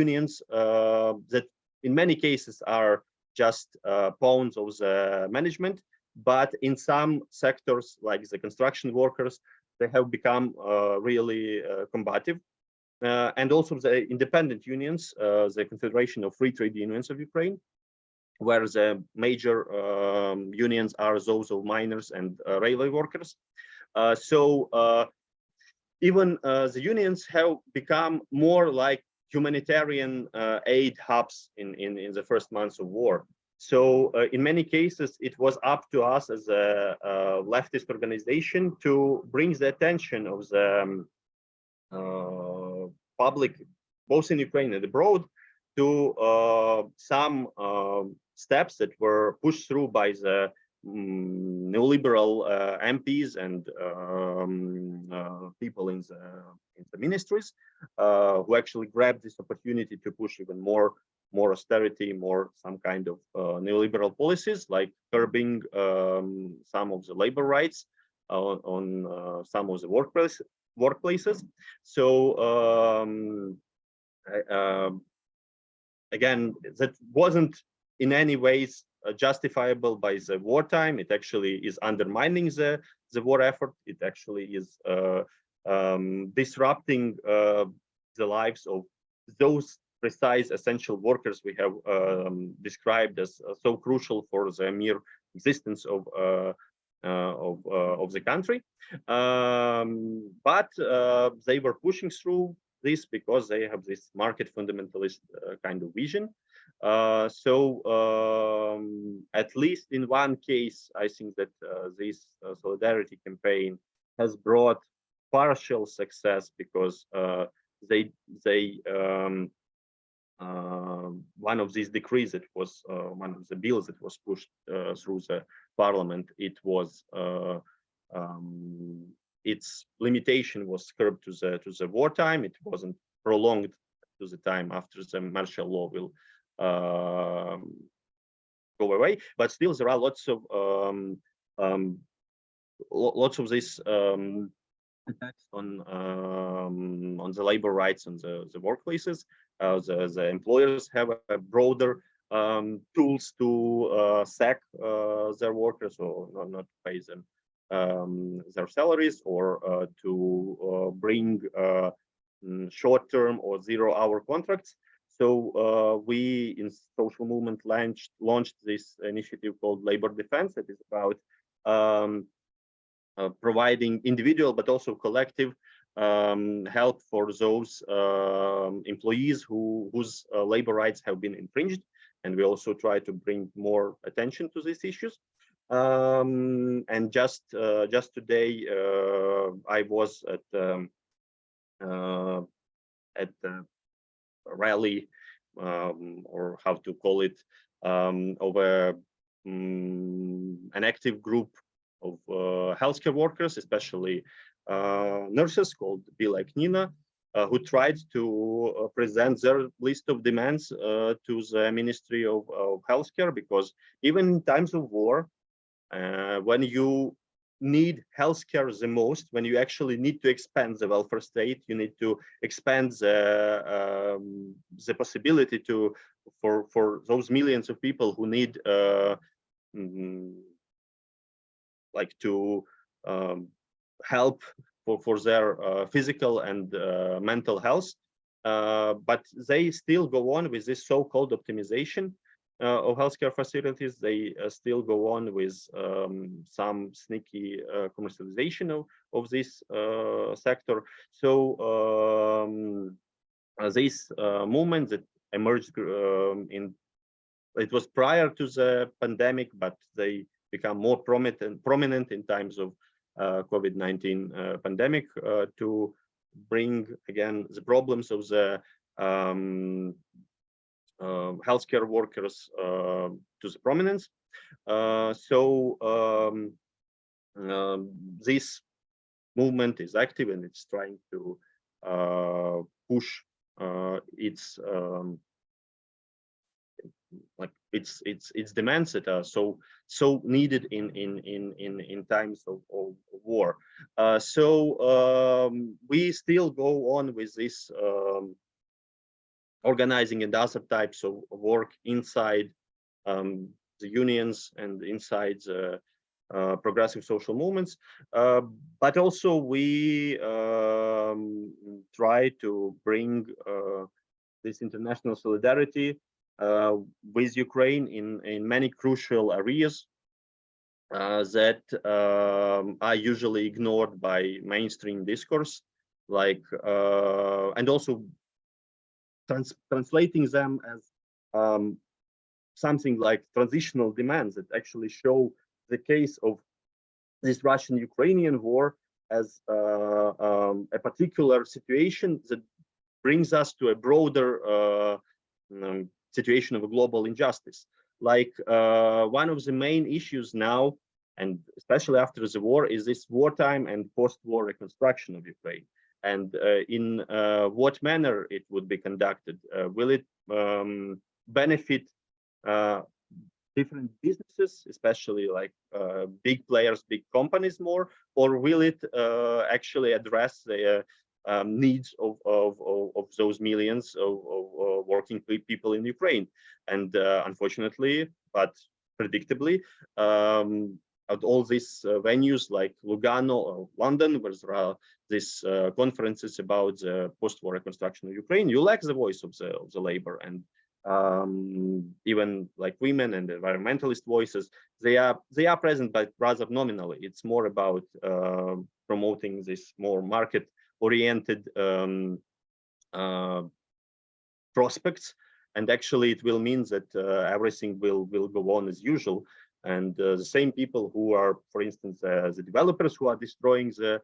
unions that in many cases are just pawns of the management, but in some sectors like the construction workers, they have become really combative. And also the independent unions, the Confederation of Free Trade Unions of Ukraine, where the major unions are those of miners and railway workers. Even the unions have become more like humanitarian aid hubs in the first months of war. So in many cases, it was up to us as a leftist organization to bring the attention of the public, both in Ukraine and abroad, to some steps that were pushed through by the neoliberal MPs and people in the ministries, who actually grabbed this opportunity to push even more austerity, more some kind of neoliberal policies, like curbing some of the labor rights on some of the workplaces. So again, that wasn't in any ways justifiable by the wartime. It actually is undermining the war effort. It actually is disrupting the lives of those precise essential workers we have described as so crucial for the mere existence of of the country. But they were pushing through this because they have this market fundamentalist kind of vision. At least in one case, I think that this solidarity campaign has brought partial success because one of these decrees that was one of the bills that was pushed through the parliament, it was its limitation was curbed to the wartime. It wasn't prolonged to the time after the martial law will go away. But still, there are lots of these attacks on the labor rights on the workplaces. The employers have a broader tools to sack their workers or not pay them their salaries, or to bring short-term or zero-hour contracts. So we in social movement launched this initiative called Labor Defense, that is about providing individual but also collective help for those employees whose labor rights have been infringed, and we also try to bring more attention to these issues. And just today, I was at a rally, or how to call it, of an active group of healthcare workers, especially nurses, called Be Like Nina, who tried to present their list of demands to the Ministry of Healthcare, because even in times of war, when you need healthcare the most, when you actually need to expand the welfare state, you need to expand the possibility for those millions of people who need like to help for their physical and mental health, but they still go on with this so-called optimization of healthcare facilities. They still go on with some sneaky commercialization of this sector. So this movement that emerged it was prior to the pandemic, but they become more prominent in times of COVID-19 pandemic, to bring again the problems of the healthcare workers to the prominence. This movement is active, and it's trying to push its its demands that are so needed in times of war. We still go on with this organizing and other types of work inside the unions and inside the progressive social movements, but also we try to bring this international solidarity with Ukraine in many crucial areas that are usually ignored by mainstream discourse, like and also translating them as something like transitional demands that actually show the case of this Russian-Ukrainian war as a particular situation that brings us to a broader situation of a global injustice. Like one of the main issues now, and especially after the war, is this wartime and post-war reconstruction of Ukraine. And in what manner it would be conducted? Will it benefit different businesses, especially like big players, big companies more, or will it actually address the needs of those millions of working people in Ukraine? And unfortunately, but predictably, at all these venues like Lugano or London, where there are these conferences about the post-war reconstruction of Ukraine, you lack the voice of the labor, and even like women and environmentalist voices, they are present, but rather nominally. It's more about promoting this more market-oriented prospects, and actually it will mean that everything will go on as usual. And the same people who are, for instance, the developers who are destroying the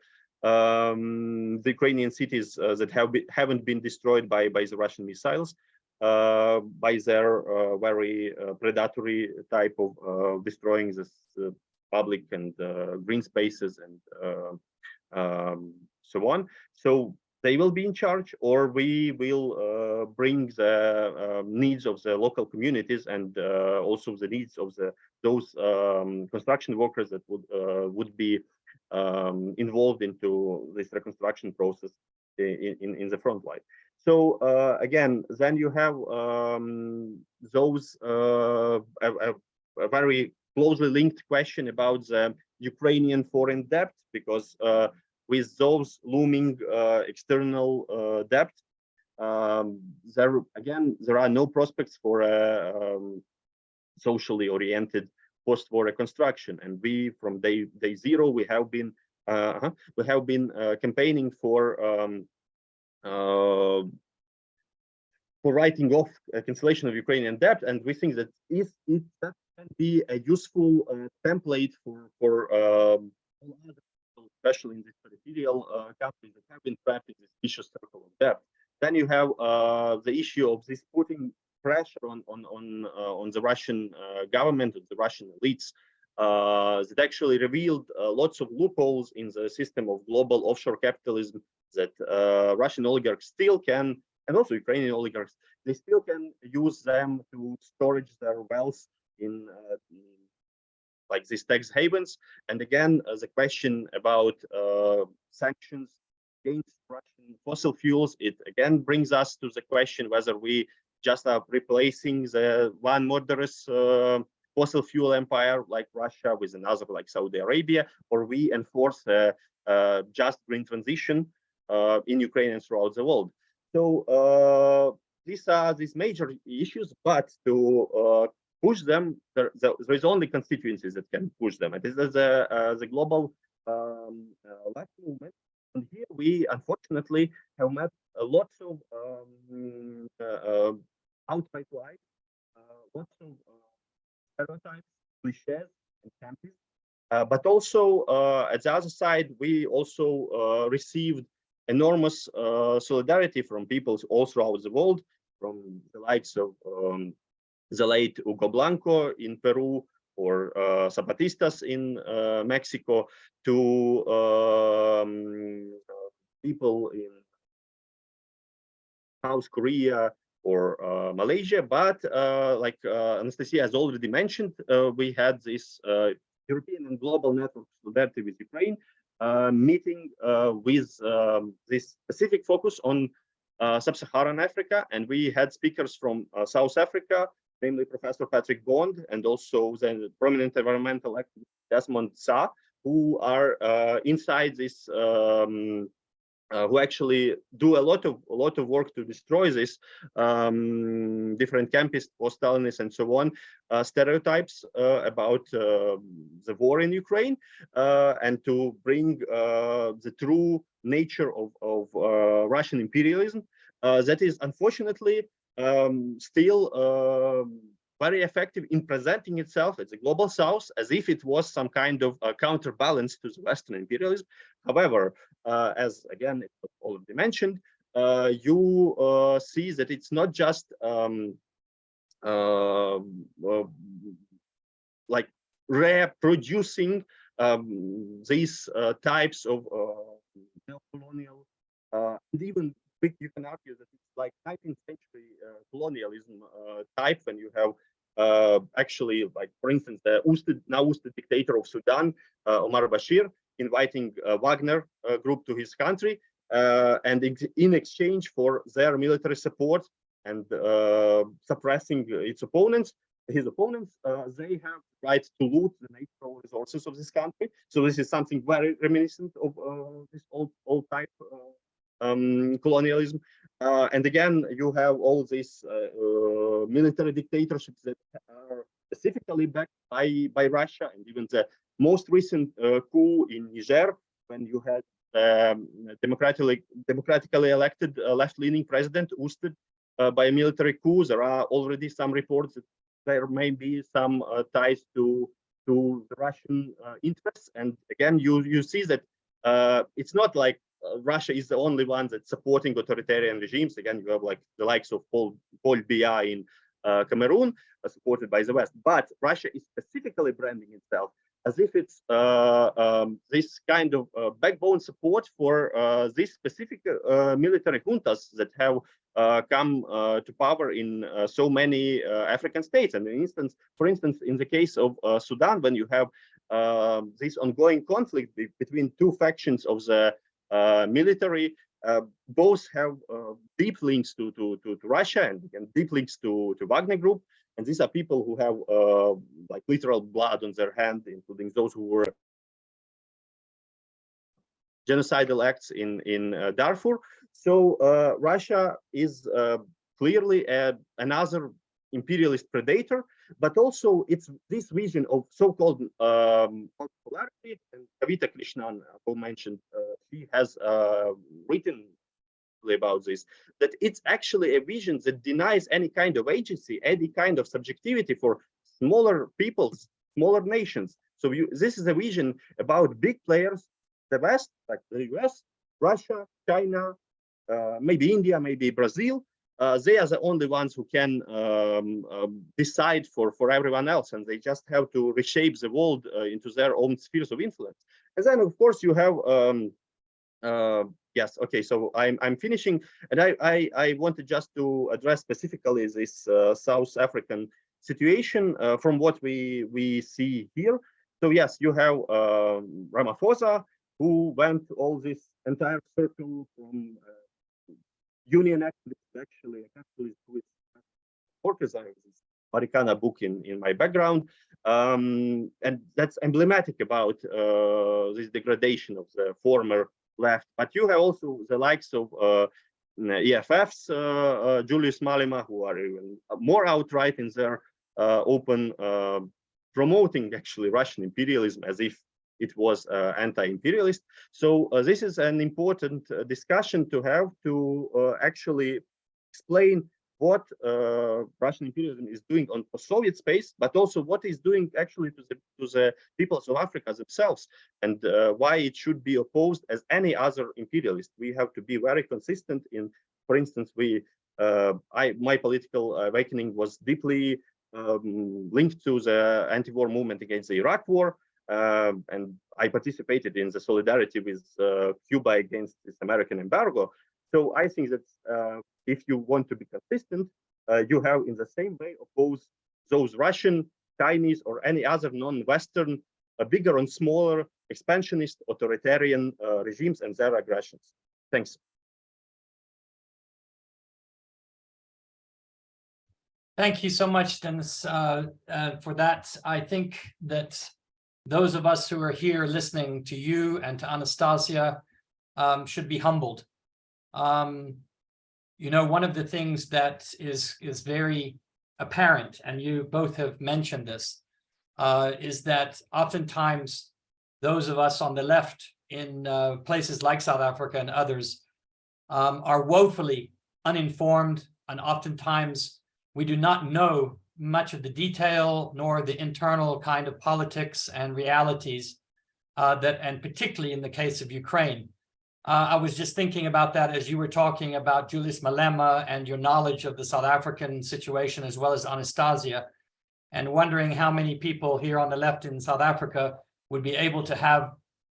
Ukrainian cities that haven't been destroyed by the Russian missiles, by their very predatory type of destroying this public and green spaces and so on. So they will be in charge, or we will bring the needs of the local communities and also the needs of those construction workers that would be involved into this reconstruction process in the front line. So again, then you have those a very closely linked question about the Ukrainian foreign debt, because with those looming external debt, there are no prospects for a socially oriented post-war reconstruction. And we, from day zero, we have been campaigning for writing off cancellation of Ukrainian debt, and we think that if that can be a useful template for especially in these peripheral countries that have been trapped in this vicious circle of debt. Then you have the issue of this putting pressure on the Russian government, and the Russian elites, that actually revealed lots of loopholes in the system of global offshore capitalism that Russian oligarchs still can, and also Ukrainian oligarchs, they still can use them to storage their wealth in like these tax havens. And again, the question about sanctions against Russian fossil fuels, it again brings us to the question whether we just are replacing the one murderous fossil fuel empire like Russia with another like Saudi Arabia, or we enforce a just green transition in Ukraine and throughout the world. So these are these major issues, but to push them, there is only constituencies that can push them. And this is the global left movement. And here we unfortunately have met lots of outright lies, lots of stereotypes, cliches, and campaigns. But also at the other side, we also received enormous solidarity from people all throughout the world, from the likes of the late Hugo Blanco in Peru, or Zapatistas in Mexico, to people in South Korea or Malaysia. But like Anastasia has already mentioned, we had this European and global network solidarity with Ukraine meeting with this specific focus on sub-Saharan Africa, and we had speakers from South Africa, namely Professor Patrick Bond, and also the prominent environmental activist Desmond Sa, who are inside this, who actually do a lot of work to destroy this different campist, post-Stalinists, and so on stereotypes about the war in Ukraine, and to bring the true nature of Russian imperialism that is unfortunately still very effective in presenting itself as a global South, as if it was some kind of counterbalance to the Western imperialism. However, as again it was already mentioned, you see that it's not just like reproducing these types of neo-colonial, and even you can argue that it's like 19th century colonialism type, when you have actually, like, for instance, the now ousted dictator of Sudan, Omar Bashir, inviting Wagner group to his country, and in exchange for their military support and suppressing his opponents, they have right to loot the natural resources of this country. So this is something very reminiscent of this old type colonialism. And again, you have all these military dictatorships that are specifically backed by Russia, and even the most recent coup in Niger, when you had democratically elected left-leaning president ousted by a military coup. There are already some reports that there may be some ties to the Russian interests. And again, you see that it's not like Russia is the only one that's supporting authoritarian regimes. Again, you have like the likes of Paul Biya in Cameroon, supported by the West. But Russia is specifically branding itself as if it's this kind of backbone support for these specific military juntas that have come to power in so many African states. And for instance, in the case of Sudan, when you have this ongoing conflict between two factions of the military, both have deep links to Russia and deep links to Wagner Group. And these are people who have like literal blood on their hand, including those who were genocidal acts in Darfur. So Russia is clearly another imperialist predator, but also it's this vision of so-called multipolarity. And Kavita Krishnan, who mentioned, she has written about this, that it's actually a vision that denies any kind of agency, any kind of subjectivity for smaller peoples, smaller nations. So this is a vision about big players, the West, like the US, Russia, China, maybe India, maybe Brazil. They are the only ones who can decide for everyone else, and they just have to reshape the world into their own spheres of influence. And then, of course, you have yes, okay, so I'm finishing, and I wanted just to address specifically this South African situation from what we see here. So yes, you have Ramaphosa, who went all this entire circle from union activist, actually a capitalist who is orchestrating this Marikana book in my background, and that's emblematic about this degradation of the former left. But you have also the likes of EFF's Julius Malema, who are even more outright in their open promoting actually Russian imperialism as if it was anti-imperialist. So this is an important discussion to have to actually explain what Russian imperialism is doing on post-Soviet space, but also what it's doing actually to the peoples of Africa themselves, and why it should be opposed as any other imperialist. We have to be very consistent in, for instance, my political awakening was deeply linked to the anti-war movement against the Iraq war, and I participated in the solidarity with Cuba against this American embargo. So I think that if you want to be consistent, you have in the same way oppose those Russian, Chinese, or any other non-Western, bigger and smaller expansionist authoritarian regimes and their aggressions. Thanks. Thank you so much, Dennis, for that. I think that those of us who are here listening to you and to Anastasia should be humbled. You know, one of the things that is very apparent, and you both have mentioned this, is that oftentimes those of us on the left in places like South Africa and others are woefully uninformed, and oftentimes we do not know much of the detail nor the internal kind of politics and realities and particularly in the case of Ukraine. I was just thinking about that as you were talking about Julius Malema and your knowledge of the South African situation, as well as Anastasia, and wondering how many people here on the left in South Africa would be able to have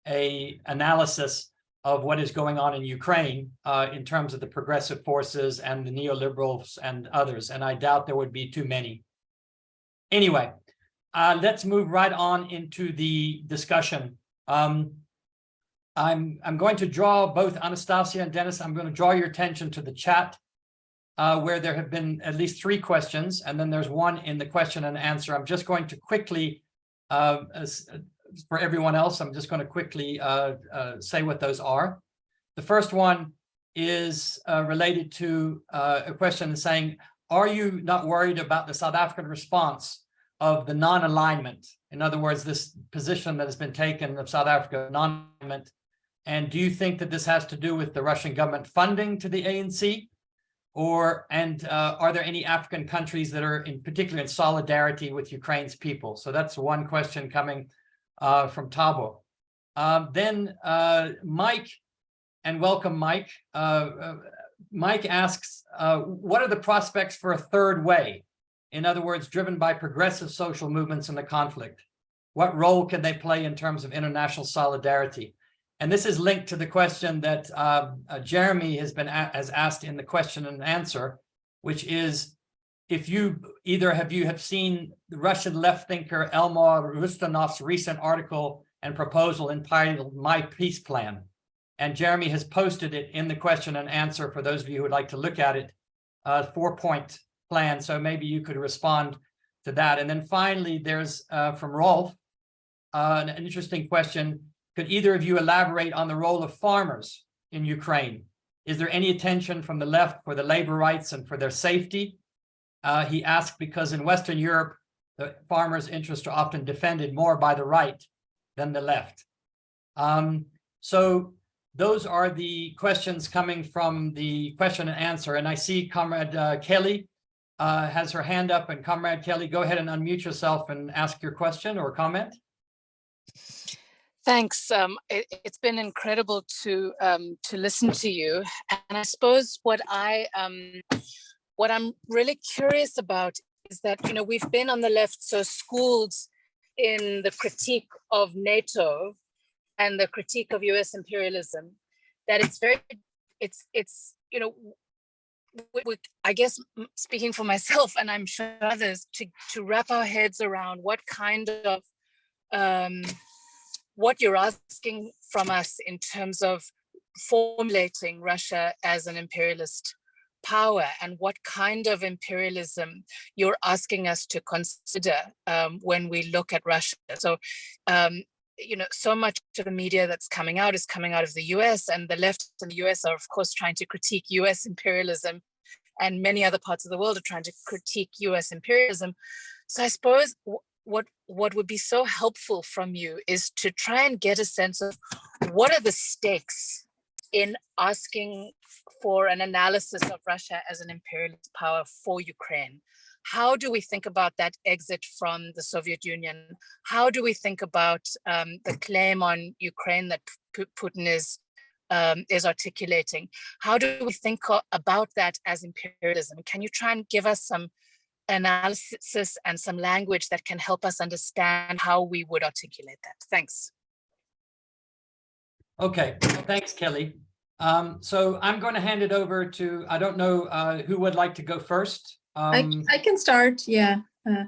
an analysis of what is going on in Ukraine in terms of the progressive forces and the neoliberals and others. And I doubt there would be too many. Anyway, let's move right on into the discussion. I'm going to draw both Anastasia and Dennis. I'm going to draw your attention to the chat where there have been at least 3 questions, and then there's one in the question and answer. I'm just going to quickly, for everyone else, I'm just going to quickly say what those are. The first one is related to a question saying, are you not worried about the South African response of the non-alignment? In other words, this position that has been taken of South Africa, non-alignment. And do you think that this has to do with the Russian government funding to the ANC? Are there any African countries that are in particular in solidarity with Ukraine's people? So that's one question coming from Tabo. Then Mike, and welcome, Mike. Mike asks, what are the prospects for a third way? In other words, driven by progressive social movements in the conflict? What role can they play in terms of international solidarity? And this is linked to the question that Jeremy has asked in the question and answer, which is, if you have seen the Russian left thinker Elmar Rustanov's recent article and proposal entitled My Peace Plan. And Jeremy has posted it in the question and answer for those of you who would like to look at it, 4-point plan. So maybe you could respond to that. And then finally, there's from Rolf, an interesting question. Could either of you elaborate on the role of farmers in Ukraine? Is there any attention from the left for the labor rights and for their safety? He asked because in Western Europe, the farmers' interests are often defended more by the right than the left. So those are the questions coming from the question and answer. And I see Comrade Kelly has her hand up. And Comrade Kelly, go ahead and unmute yourself and ask your question or comment. Thanks. It's been incredible to listen to you, and I suppose what I'm really curious about is that we've been on the left so schooled in the critique of NATO and the critique of U.S. imperialism that I guess speaking for myself, and I'm sure others, to wrap our heads around what kind of what you're asking from us in terms of formulating Russia as an imperialist power and what kind of imperialism you're asking us to consider when we look at Russia. So, so much of the media that's coming out is coming out of the US, and the left in the US are, of course, trying to critique US imperialism, and many other parts of the world are trying to critique US imperialism. So I suppose what would be so helpful from you is to try and get a sense of what are the stakes in asking for an analysis of Russia as an imperialist power for Ukraine. How do we think about that exit from the Soviet Union? How do we think about the claim on Ukraine that Putin is articulating? How do we think about that as imperialism? Can you try and give us some analysis and some language that can help us understand how we would articulate that? Thanks. Okay, thanks, Kelly. So I'm going to hand it over to, I don't know who would like to go first. I can start, yeah.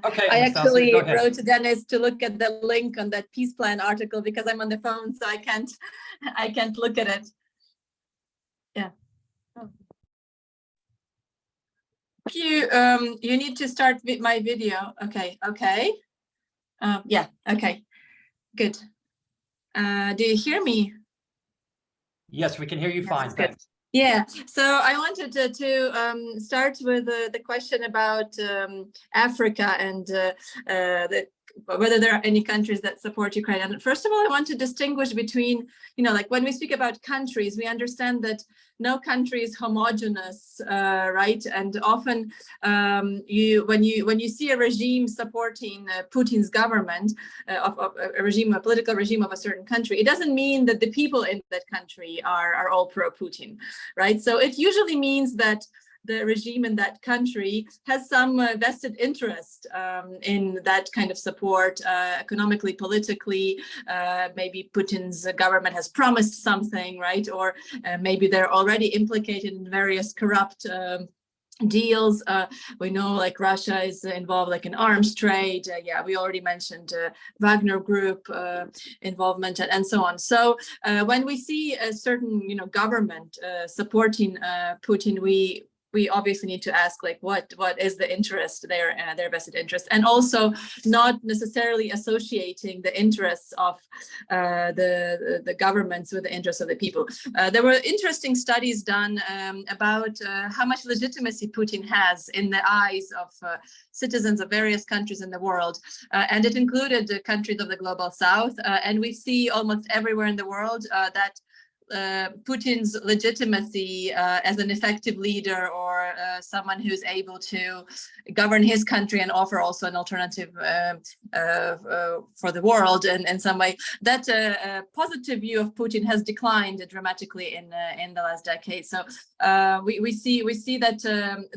Okay, I actually wrote to Dennis to look at the link on that peace plan article because I'm on the phone, so I can't look at it. Yeah. You need to start with my video. Okay. Yeah. Okay. Good. Do you hear me? Yes, we can hear you fine. Good. Thanks. Yeah, so I wanted to start with the question about Africa and whether there are any countries that support Ukraine. And first of all, I want to distinguish between, like when we speak about countries, we understand that no country is homogeneous, right? And often when you see a regime supporting Putin's government, a political regime of a certain country, it doesn't mean that the people in that country are all pro-Putin, right? So it usually means that the regime in that country has some vested interest in that kind of support, economically, politically. Maybe Putin's government has promised something, right? Or maybe they're already implicated in various corrupt deals. We know like Russia is involved like in arms trade. Yeah, we already mentioned Wagner Group involvement and so on. So when we see a certain government supporting Putin, we we obviously need to ask, like, what is the interest, their vested interest, and also not necessarily associating the interests of the governments with the interests of the people. There were interesting studies done about how much legitimacy Putin has in the eyes of citizens of various countries in the world, and it included the countries of the global south, and we see almost everywhere in the world that Putin's legitimacy as an effective leader, or someone who's able to govern his country and offer also an alternative for the world in some way, that positive view of Putin has declined dramatically in the last decade. So we see that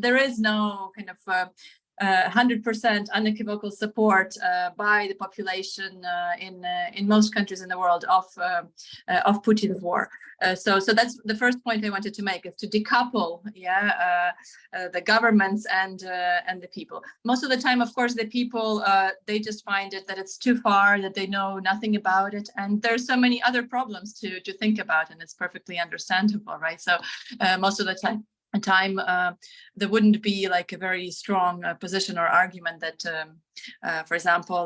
there is no kind of 100% unequivocal support by the population in most countries in the world of Putin's war. So that's the first point I wanted to make, is to decouple the governments and the people. Most of the time, of course, the people they just find it that it's too far, that they know nothing about it, and there's so many other problems to think about, and it's perfectly understandable, right? So most of the time there wouldn't be like a very strong position or argument that, for example,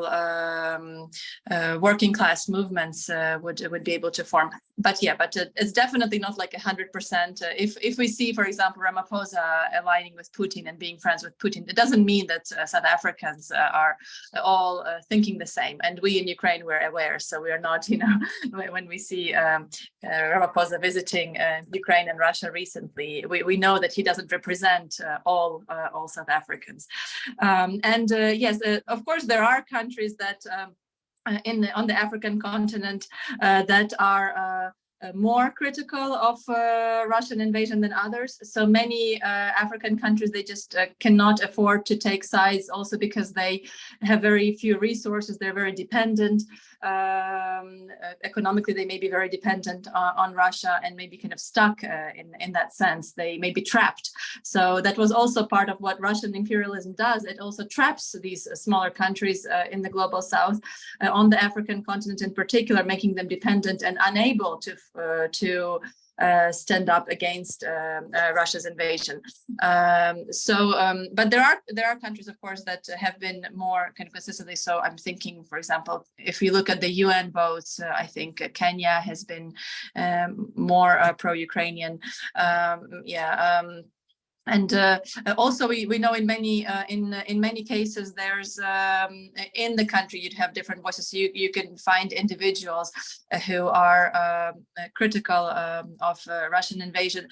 working class movements would be able to form. But it's definitely not like 100%. If we see, for example, Ramaphosa aligning with Putin and being friends with Putin, it doesn't mean that South Africans are all thinking the same. And we in Ukraine were aware, so we are not, when we see Ramaphosa visiting Ukraine and Russia recently, we know that he doesn't represent all South Africans. Yes, of course, there are countries that on the African continent that are more critical of Russian invasion than others. So many African countries, they just cannot afford to take sides, also because they have very few resources. They're very dependent. Economically, they may be very dependent on Russia and maybe kind of stuck in that sense. They may be trapped. So that was also part of what Russian imperialism does. It also traps these smaller countries in the global south, on the African continent in particular, making them dependent and unable to stand up against Russia's invasion. But there are countries, of course, that have been more kind of consistently. So I'm thinking, for example, if you look at the UN votes, I think Kenya has been more pro-Ukrainian. And also we know in many cases there's in the country you'd have different voices. So you can find individuals who are critical of Russian invasion.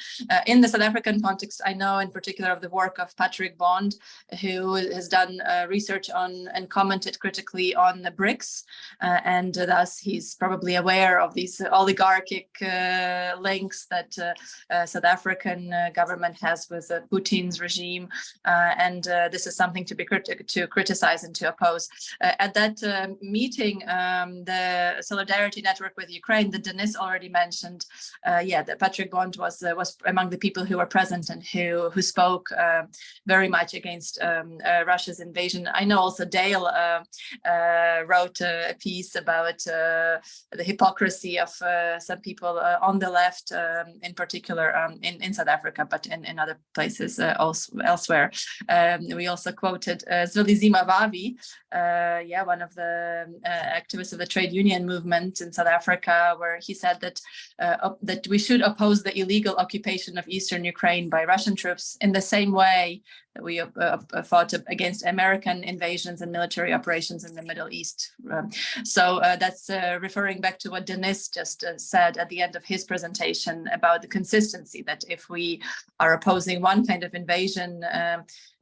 In the South African context, I know in particular of the work of Patrick Bond, who has done research on and commented critically on the BRICS, and thus he's probably aware of these oligarchic links that South African government has with Putin's regime, and this is something to criticize and to oppose. At that meeting, the Solidarity Network with Ukraine that Denis already mentioned, that Patrick Bond was among the people who were present and who spoke very much against Russia's invasion. I know also Dale wrote a piece about the hypocrisy of some people on the left, in particular in South Africa, but in other places elsewhere. We also quoted Zwelithini Vavi, one of the activists of the trade union movement in South Africa, where he said that that we should oppose the illegal occupation of eastern Ukraine by Russian troops in the same way that we fought against American invasions and military operations in the Middle East. So that's referring back to what Denis just said at the end of his presentation about the consistency, that if we are opposing one kind of invasion,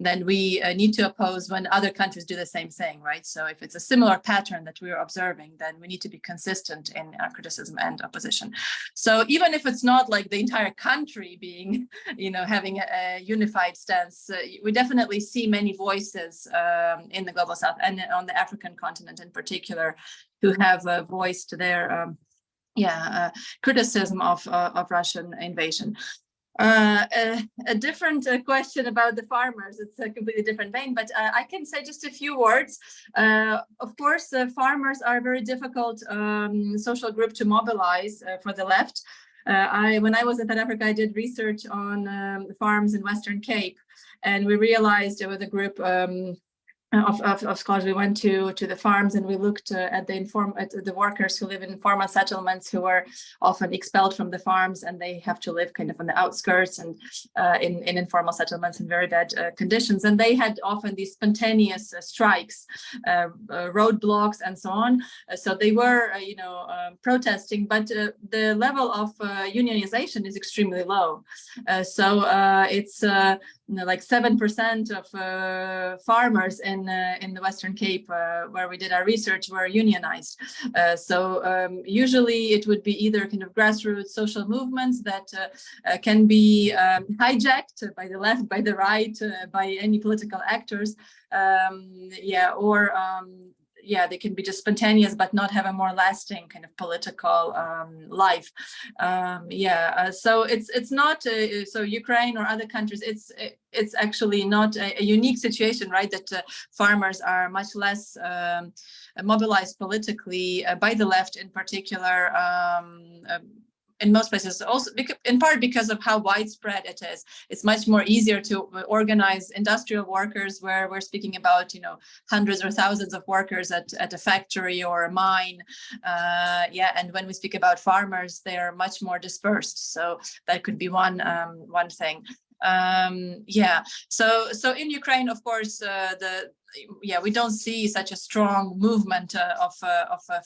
then we need to oppose when other countries do the same thing, right? So if it's a similar pattern that we're observing, then we need to be consistent in our criticism and opposition. So even if it's not like the entire country being, having a unified stance, we definitely see many voices in the global south and on the African continent in particular, who have voiced their criticism of Russian invasion. A different question about the farmers. It's a completely different vein, but I can say just a few words. Of course, farmers are a very difficult social group to mobilize for the left. When I was in South Africa, I did research on farms in Western Cape, and we realized with a group of scholars, we went to the farms and we looked at the workers who live in informal settlements, who are often expelled from the farms, and they have to live kind of on the outskirts and in informal settlements in very bad conditions. And they had often these spontaneous strikes, roadblocks, and so on. So they were, protesting, but the level of unionization is extremely low. So it's like 7% of farmers in the Western Cape, where we did our research, were unionized. So usually it would be either kind of grassroots social movements that can be hijacked by the left, by the right, by any political actors, they can be just spontaneous, but not have a more lasting kind of political life. So it's not so Ukraine or other countries. It's actually not a unique situation, right? That farmers are much less mobilized politically by the left, in particular. In most places, also in part because of how widespread it is. It's much more easier to organize industrial workers, where we're speaking about, hundreds or thousands of workers at a factory or a mine. And when we speak about farmers, they are much more dispersed. So that could be one thing. So in Ukraine, of course, we don't see such a strong movement of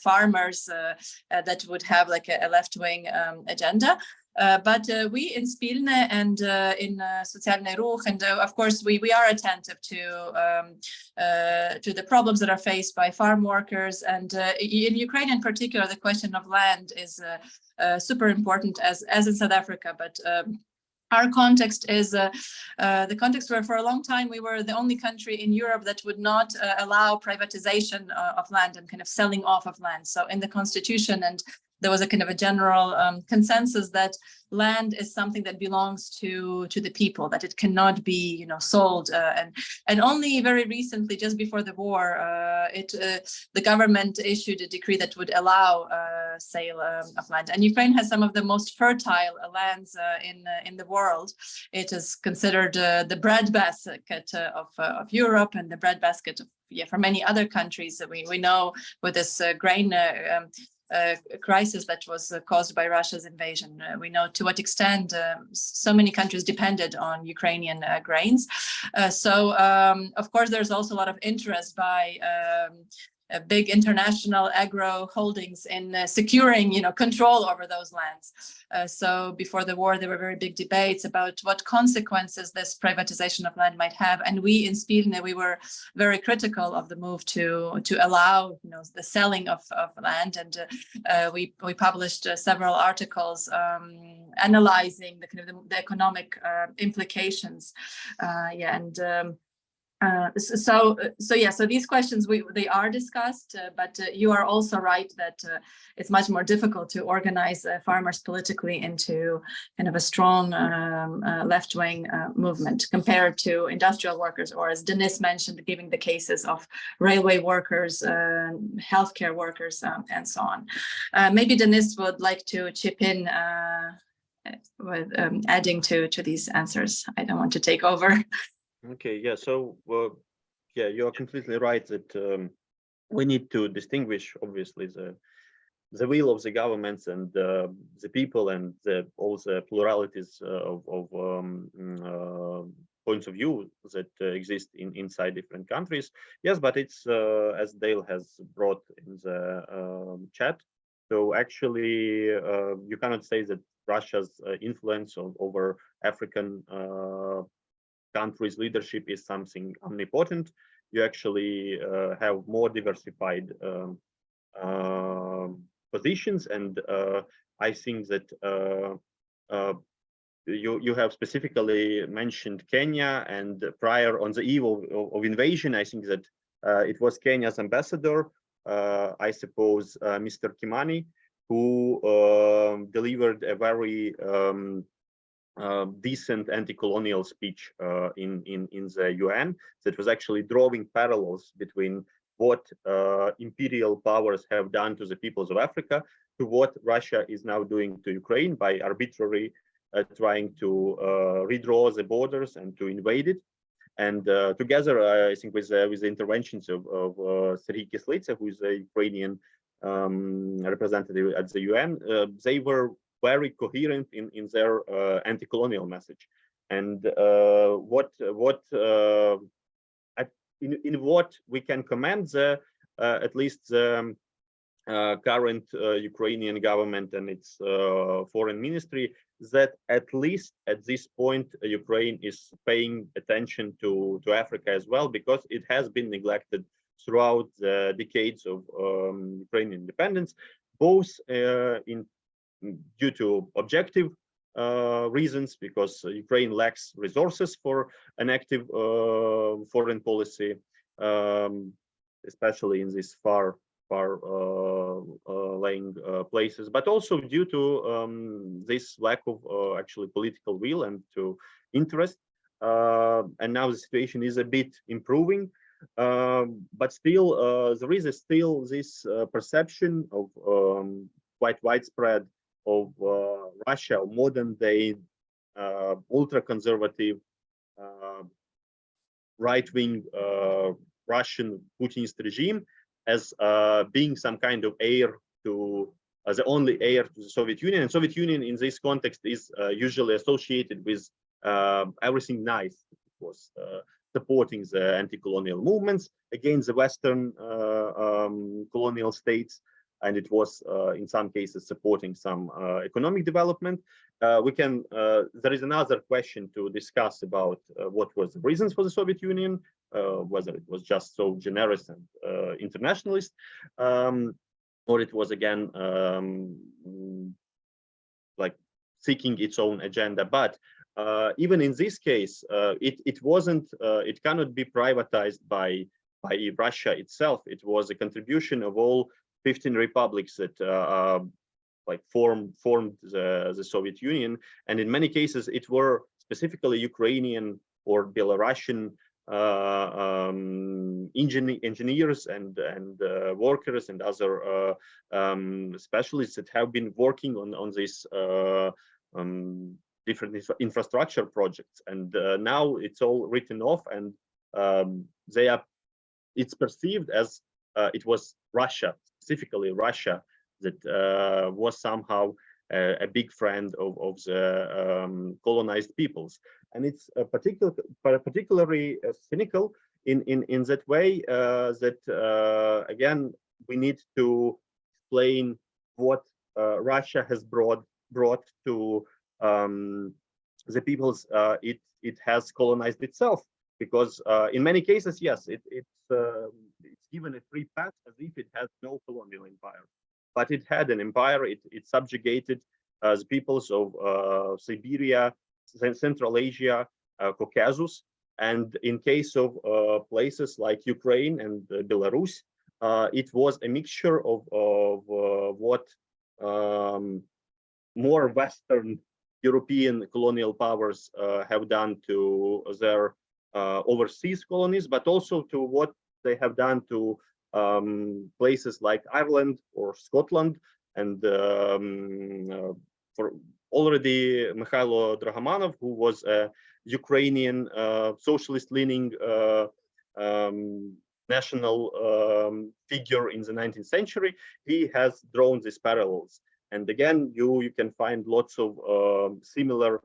farmers that would have like a left-wing agenda. But we in Spilne and in Socialny Ruch, and of course we are attentive to the problems that are faced by farm workers. And in Ukraine in particular, the question of land is super important, as in South Africa. But our context is the context where for a long time we were the only country in Europe that would not allow privatization of land and kind of selling off of land. So in the constitution, and there was a kind of a general consensus that land is something that belongs to the people, that it cannot be, sold. And only very recently, just before the war, the government issued a decree that would allow sale of land. And Ukraine has some of the most fertile lands in the world. It is considered the breadbasket of Europe, and the breadbasket of for many other countries that we know, with this grain crisis that was caused by Russia's invasion. We know to what extent so many countries depended on Ukrainian grains. Of course, there's also a lot of interest by big international agro holdings in securing, control over those lands. So before the war, there were very big debates about what consequences this privatization of land might have. And we in Spilne, we were very critical of the move to allow, the selling of land. And we published several articles analyzing the economic implications. So these questions, they are discussed, but you are also right that it's much more difficult to organize farmers politically into kind of a strong left-wing movement compared to industrial workers, or as Denis mentioned, giving the cases of railway workers, healthcare workers, and so on. Maybe Denis would like to chip in with adding to these answers. I don't want to take over. Okay, yeah, so you're completely right that we need to distinguish, obviously, the will of the governments and the people, and all the pluralities of points of view that exist inside different countries. Yes, but it's as Dale has brought in the chat. So actually, you cannot say that Russia's influence over African countries' leadership is something omnipotent. You actually have more diversified positions, and I think that you have specifically mentioned Kenya, and prior, on the eve of invasion, I think that it was Kenya's ambassador, I suppose, Mr. Kimani, who delivered a very decent anti-colonial speech in the UN that was actually drawing parallels between what imperial powers have done to the peoples of Africa to what Russia is now doing to Ukraine by arbitrarily trying to redraw the borders and to invade it. And together, I think with the interventions of Serhiy Kislitsa, who is a Ukrainian representative at the UN, they were very coherent in their anti-colonial message. And in what we can commend the at least the current Ukrainian government and its foreign ministry, that at least at this point Ukraine is paying attention to Africa as well, because it has been neglected throughout the decades of Ukrainian independence, both due to objective reasons, because Ukraine lacks resources for an active foreign policy, especially in these far lying places, but also due to this lack of actually political will and to interest. And now the situation is a bit improving, but still there is still this perception of quite widespread of Russia, modern day ultra-conservative right-wing Russian Putinist regime as being some kind of heir to the only heir to the Soviet Union. And Soviet Union in this context is usually associated with everything nice. It was supporting the anti-colonial movements against the Western colonial states, and it was in some cases supporting some economic development. There is another question to discuss about what was the reasons for the Soviet Union, whether it was just so generous and internationalist, or it was again like seeking its own agenda. But even in this case, it cannot be privatized by Russia itself. It was a contribution of all 15 republics that formed the Soviet Union, and in many cases it were specifically Ukrainian or Belarusian engineers and workers and other specialists that have been working on this different infrastructure projects, and now it's all written off, and it's perceived as it was Russia, specifically Russia, that was somehow a big friend of the colonized peoples. And it's particularly cynical in that way, that again, we need to explain what Russia has brought to the peoples it has colonized itself. Because in many cases, yes, it's given a free pass as if it has no colonial empire. But it had an empire. It subjugated the peoples of Siberia, Central Asia, Caucasus, and in case of places like Ukraine and Belarus, it was a mixture of what more Western European colonial powers have done to their overseas colonies, but also to what they have done to places like Ireland or Scotland. And for already Mikhailo Dragomanov, who was a Ukrainian socialist-leaning national figure in the 19th century, he has drawn these parallels. And again, you can find lots of similar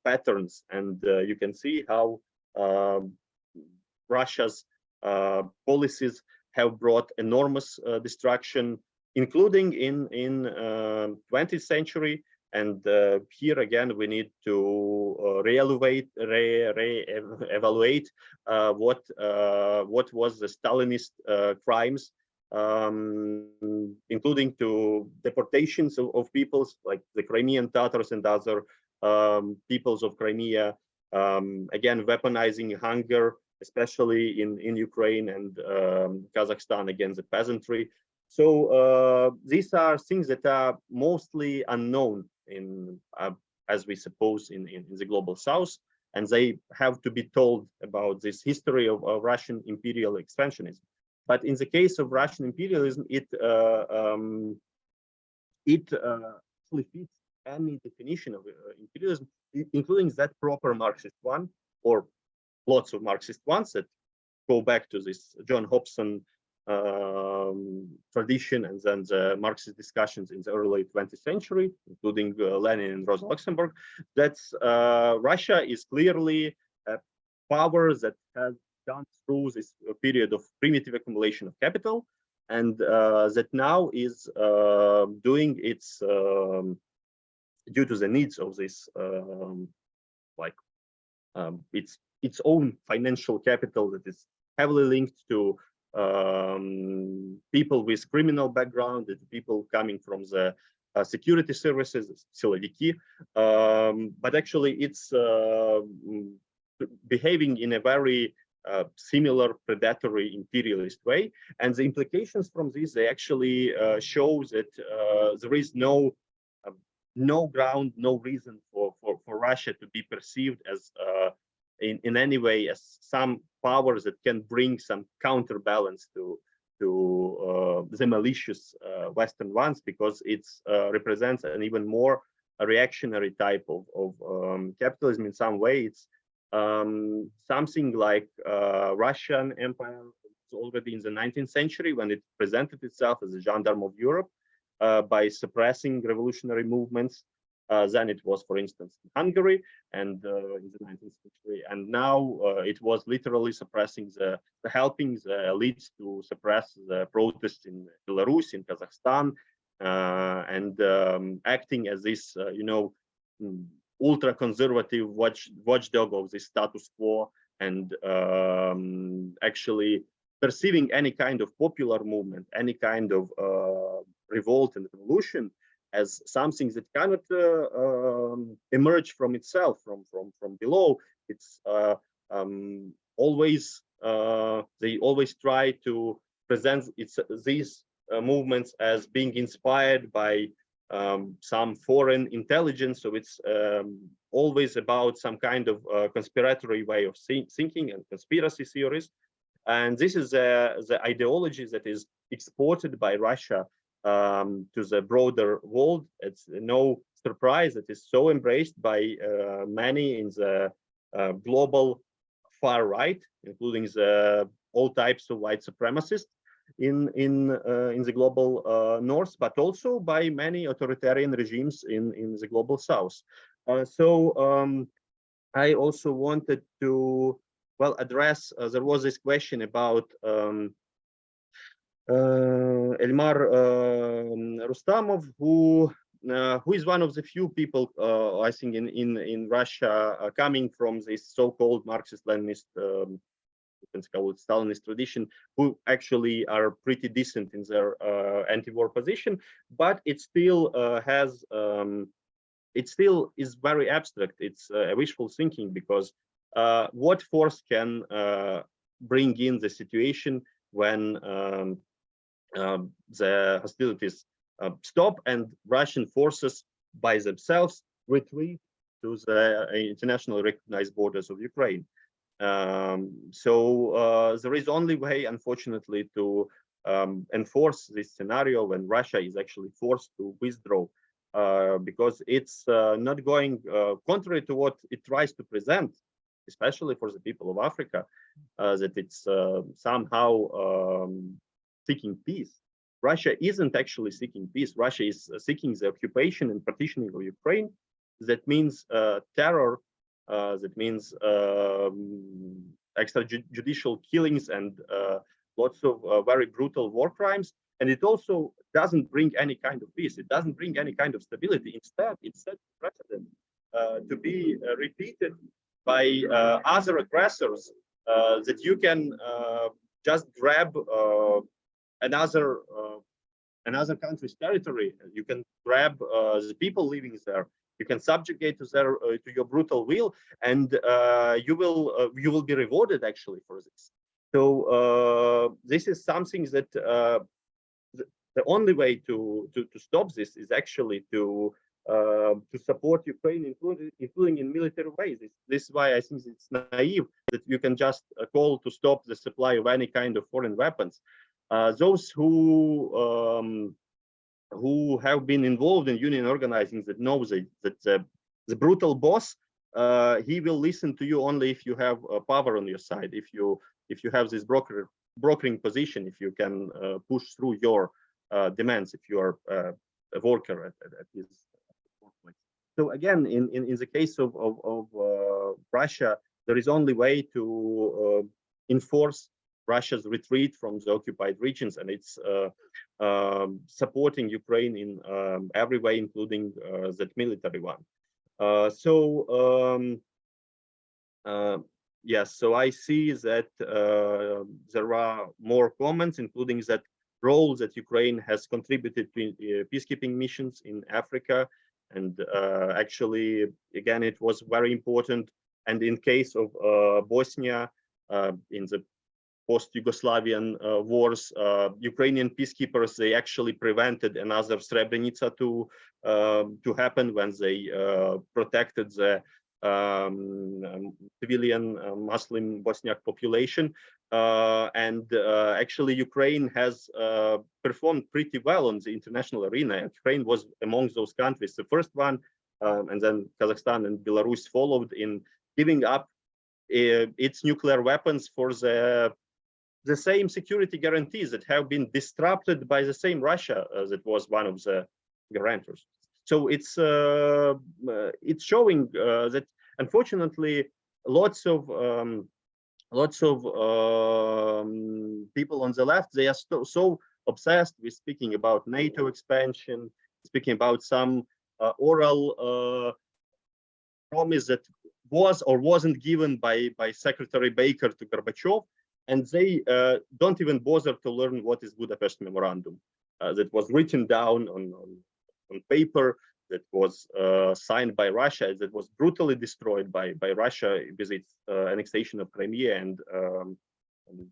patterns, and you can see how Russia's policies have brought enormous destruction, including in 20th century. And here again, we need to re-evaluate what was the Stalinist crimes, including to deportations of peoples like the Crimean Tatars and other peoples of Crimea, again weaponizing hunger, especially in Ukraine and Kazakhstan against the peasantry. So these are things that are mostly unknown as we suppose in the global south, and they have to be told about this history of Russian imperial expansionism. But in the case of Russian imperialism, it it actually fits any definition of imperialism, including that proper Marxist one, or lots of Marxist ones that go back to this John Hobson tradition, and then the Marxist discussions in the early 20th century, including Lenin and Rosa Luxemburg. That's Russia is clearly a power that has gone through this period of primitive accumulation of capital, and that now is doing its due to the needs of this its own financial capital that is heavily linked to people with criminal background, people coming from the security services, siloviki, but actually it's behaving in a very similar predatory imperialist way. And the implications from this, they actually show that there is no ground, no reason for Russia to be perceived as in any way as some powers that can bring some counterbalance to the malicious Western ones, because it represents an even more reactionary type of capitalism. In some way, it's something like Russian Empire already in the 19th century, when it presented itself as a gendarme of Europe by suppressing revolutionary movements. Then it was, for instance, in Hungary and in the 19th century, and now it was literally suppressing helping the elites to suppress the protests in Belarus, in Kazakhstan, and acting as this, ultra-conservative watchdog of the status quo, and actually perceiving any kind of popular movement, any kind of revolt and revolution as something that cannot emerge from itself, from below. It's always they always try to present these movements as being inspired by some foreign intelligence. So it's always about some kind of conspiratory way of thinking and conspiracy theories. And this is the ideology that is exported by Russia to the broader world. It's no surprise that it's so embraced by many in the global far right, including all types of white supremacists in the global north, but also by many authoritarian regimes in the global south. So I also wanted to address. There was this question about Elmar Rustamov, who is one of the few people, I think, in Russia coming from this so-called Marxist-Leninist, you can call it Stalinist tradition, who actually are pretty decent in their anti-war position, but it still it still is very abstract. It's wishful thinking, because what force can bring in the situation when the hostilities stop and Russian forces by themselves retreat to the internationally recognized borders of Ukraine? So there is only way, unfortunately, to enforce this scenario when Russia is actually forced to withdraw, because it's not going contrary to what it tries to present, especially for the people of Africa, that it's somehow seeking peace. Russia isn't actually seeking peace. Russia is seeking the occupation and partitioning of Ukraine. That means terror. That means extrajudicial killings and lots of very brutal war crimes. And it also doesn't bring any kind of peace. It doesn't bring any kind of stability. Instead, it sets precedent to be repeated by other aggressors, that you can just grab another country's territory. You can grab the people living there. You can subjugate to your brutal will, and you will be rewarded actually for this. So this is something that the only way to stop this is actually to support Ukraine, including in military ways. This is why I think it's naive that you can just call to stop the supply of any kind of foreign weapons. Those who who have been involved in union organizing that knows that the brutal boss, he will listen to you only if you have power on your side, if you have this brokering position, if you can push through your demands, if you are a worker at his workplace. So again, in the case of Russia, there is only way to enforce Russia's retreat from the occupied regions, and it's supporting Ukraine in every way, including that military one. Yes, so I see that there are more comments, including that role that Ukraine has contributed to peacekeeping missions in Africa. And actually, again, it was very important. And in case of Bosnia, in the post-Yugoslavian wars, Ukrainian peacekeepers, they actually prevented another Srebrenica to happen when they protected the civilian Muslim Bosniak population. Actually, Ukraine has performed pretty well on the international arena. Ukraine was among those countries, the first one, and then Kazakhstan and Belarus followed in giving up its nuclear weapons for the same security guarantees that have been disrupted by the same Russia that was one of the guarantors. So it's showing that unfortunately lots of people on the left, they are so obsessed with speaking about NATO expansion, speaking about some oral promise that was or wasn't given by Secretary Baker to Gorbachev, and they don't even bother to learn what is Budapest Memorandum that was written down on paper, that was signed by Russia, that was brutally destroyed by Russia with its annexation of Crimea, and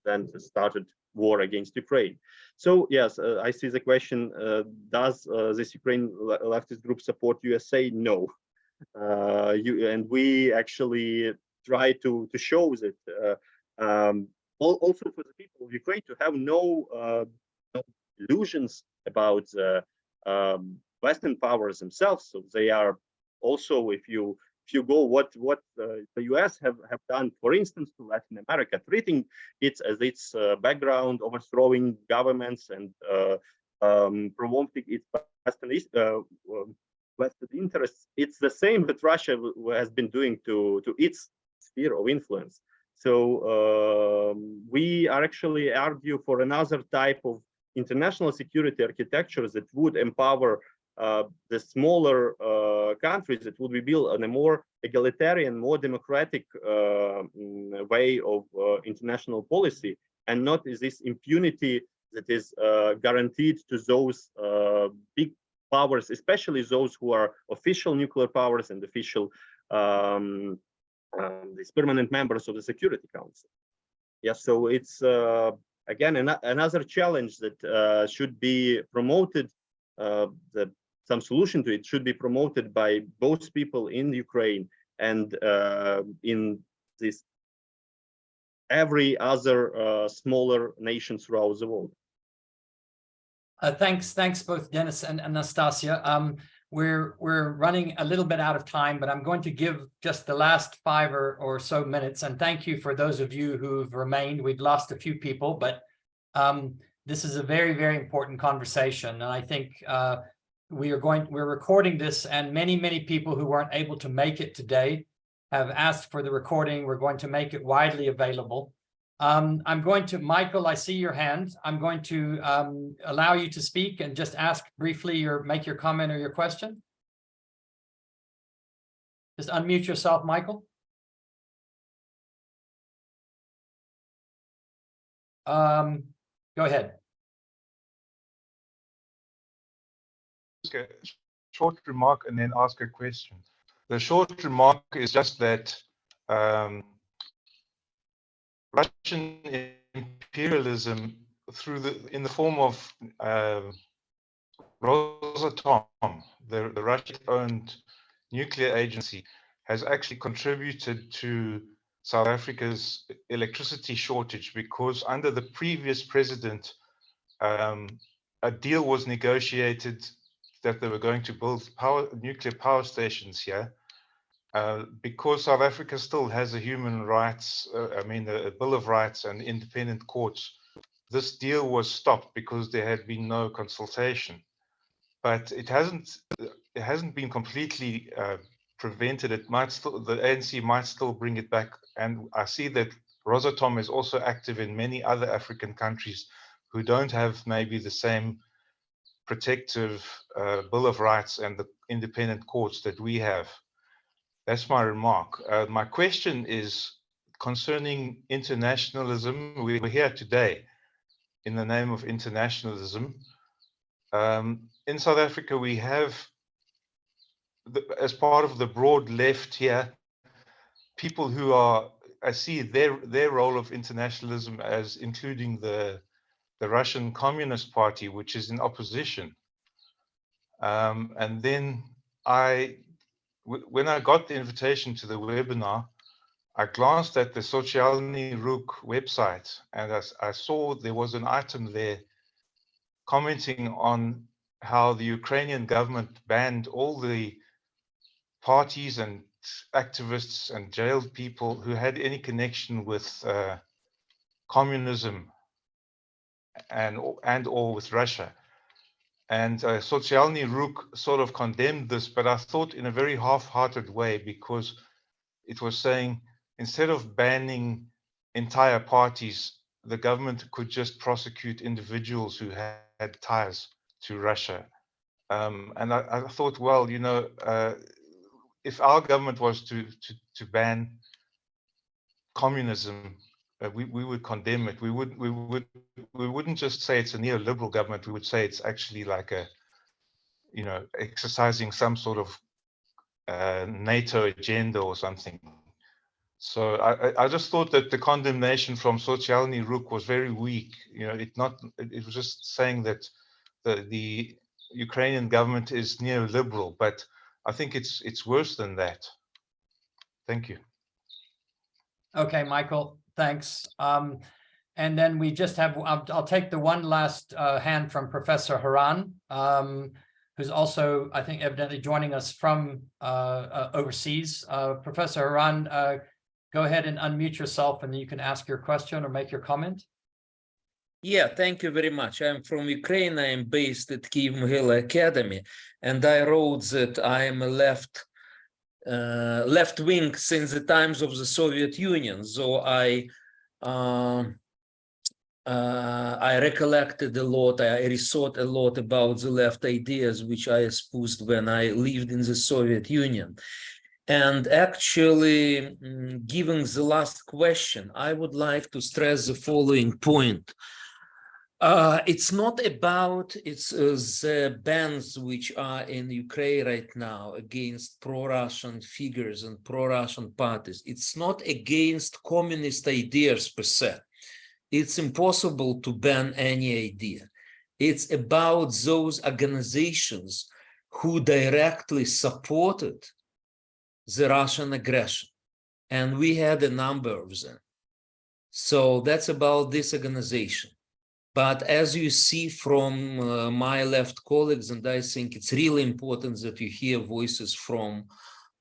then started war against Ukraine. So yes, I see the question, does this Ukraine leftist group support USA? No. And we actually try to show that also for the people of Ukraine to have no illusions about Western powers themselves. So they are also, if you go what the US have done, for instance, to Latin America, treating it as its background, overthrowing governments and promoting its vested interests, it's the same that Russia has been doing to its sphere of influence. So we are actually argue for another type of international security architecture that would empower the smaller countries, that would be built on a more egalitarian, more democratic way of international policy, and not this impunity that is guaranteed to those big powers, especially those who are official nuclear powers and official these permanent members of the Security Council. Yeah, so it's again another challenge that should be promoted. Some solution to it should be promoted by both people in Ukraine and in this every other smaller nation throughout the world. Thanks both Denis and Anastasia. We're running a little bit out of time, but I'm going to give just the last 5 or so minutes. And thank you for those of you who've remained. We've lost a few people, but this is a very, very important conversation. And I think we're recording this, and many people who weren't able to make it today have asked for the recording. We're going to make it widely available. I'm going to, Michael, I see your hand. I'm going to allow you to speak and just ask briefly or make your comment or your question. Just unmute yourself, Michael. Go ahead. A short remark and then ask a question. The short remark is just that Russian imperialism in the form of Rosatom, the Russian-owned nuclear agency, has actually contributed to South Africa's electricity shortage, because under the previous president, a deal was negotiated that they were going to build nuclear power stations here. Because South Africa still has a human rights, a Bill of Rights and independent courts, this deal was stopped because there had been no consultation. But it hasn't been completely prevented. It might still, the ANC might still bring it back. And I see that Rosatom is also active in many other African countries who don't have maybe the same protective Bill of Rights and the independent courts that we have. That's my remark. My question is concerning internationalism. We're here today in the name of internationalism. In South Africa, we have, as part of the broad left here, people who are, I see their role of internationalism as including the Russian Communist Party, which is in opposition. And then when I got the invitation to the webinar, I glanced at the Socialny Ruch website, and I saw there was an item there commenting on how the Ukrainian government banned all the parties and activists and jailed people who had any connection with communism and or with Russia. And Socialny Ruch sort of condemned this, but I thought in a very half-hearted way, because it was saying instead of banning entire parties, the government could just prosecute individuals who had ties to Russia. And I thought, well, you know, if our government was to ban communism, we would condemn it. We wouldn't just say it's a neoliberal government. We would say it's actually like a, you know, exercising some sort of NATO agenda or something. So I just thought that the condemnation from Socialny Ruch was very weak. You know, it was just saying that the Ukrainian government is neoliberal, but I think it's worse than that. Thank you. Okay, Michael, thanks. And then we just have, I'll take the one last hand from Professor Haran, who's also, I think, evidently joining us from overseas. Professor Haran, go ahead and unmute yourself, and then you can ask your question or make your comment. Yeah, thank you very much. I'm from Ukraine. I am based at Kyiv Mohyla Academy, and I wrote that I am a left wing since the times of the Soviet Union. So I recollected a lot, I rethought a lot about the left ideas which I espoused when I lived in the Soviet Union. And actually, given the last question, I would like to stress the following point. It's not about the bans which are in Ukraine right now against pro-Russian figures and pro-Russian parties. It's not against communist ideas per se. It's impossible to ban any idea. It's about those organizations who directly supported the Russian aggression. And we had a number of them. So that's about this organization. But as you see from my left colleagues, and I think it's really important that you hear voices from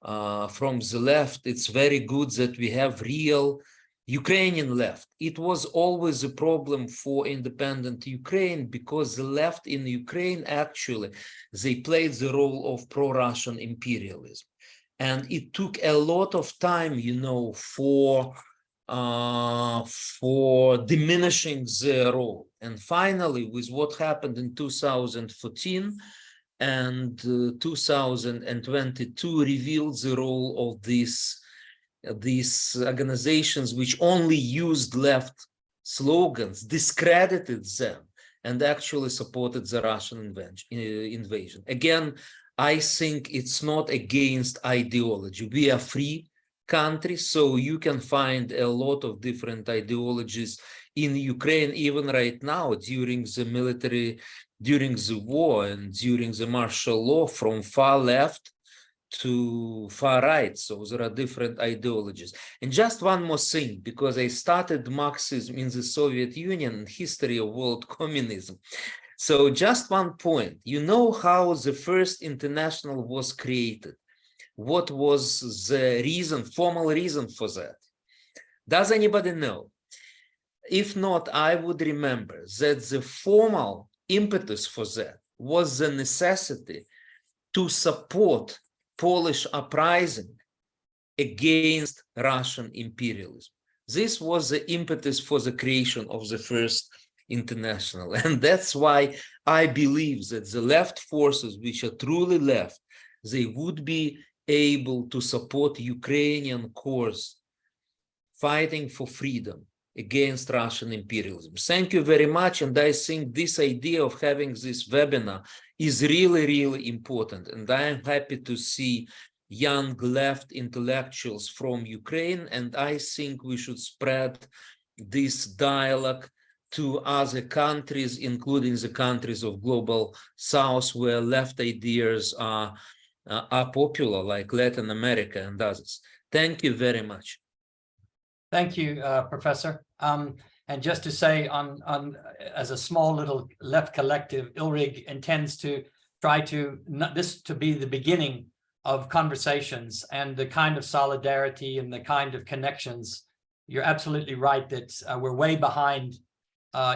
the left, it's very good that we have real Ukrainian left. It was always a problem for independent Ukraine because the left in Ukraine, actually, they played the role of pro-Russian imperialism. And it took a lot of time, you know, for diminishing their role. And finally, with what happened in 2014 and 2022 revealed the role of these organizations which only used left slogans, discredited them, and actually supported the Russian invasion. Again, I think it's not against ideology. We are free country, so you can find a lot of different ideologies in Ukraine, even right now, during the war and during the martial law, from far left to far right. So there are different ideologies. And just one more thing, because I started Marxism in the Soviet Union and history of world communism. So just one point, you know how the first international was created. What was the reason, formal reason for that? Does anybody know? If not, I would remember that the formal impetus for that was the necessity to support Polish uprising against Russian imperialism. This was the impetus for the creation of the first international. And that's why I believe that the left forces, which are truly left, they would be able to support Ukrainian cause fighting for freedom against Russian imperialism. Thank you very much. And I think this idea of having this webinar is really, really important. And I am happy to see young left intellectuals from Ukraine. And I think we should spread this dialogue to other countries, including the countries of global South, where left ideas are popular, like Latin America and others. Thank you very much. Thank you, Professor. And just to say, as a small little left collective, Ilrig intends to try to this to be the beginning of conversations and the kind of solidarity and the kind of connections. You're absolutely right that we're way behind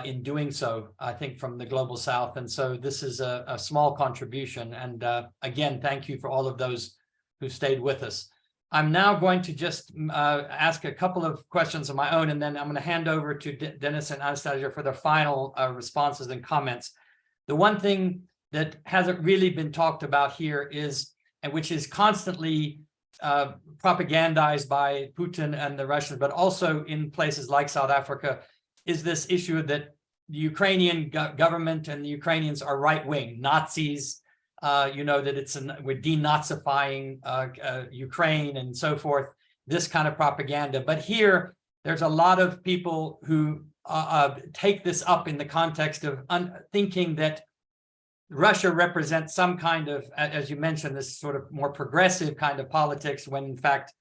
in doing so, I think, from the global South. And so this is a small contribution. And again, thank you for all of those who stayed with us. I'm now going to just ask a couple of questions of my own, and then I'm going to hand over to Dennis and Anastasia for their final responses and comments. The one thing that hasn't really been talked about here is, and which is constantly propagandized by Putin and the Russians, but also in places like South Africa, is this issue that the Ukrainian government and the Ukrainians are right-wing Nazis. You know, that we're denazifying Ukraine and so forth, this kind of propaganda. But here, there's a lot of people who take this up in the context of thinking that Russia represents some kind of, as you mentioned, this sort of more progressive kind of politics, when in fact,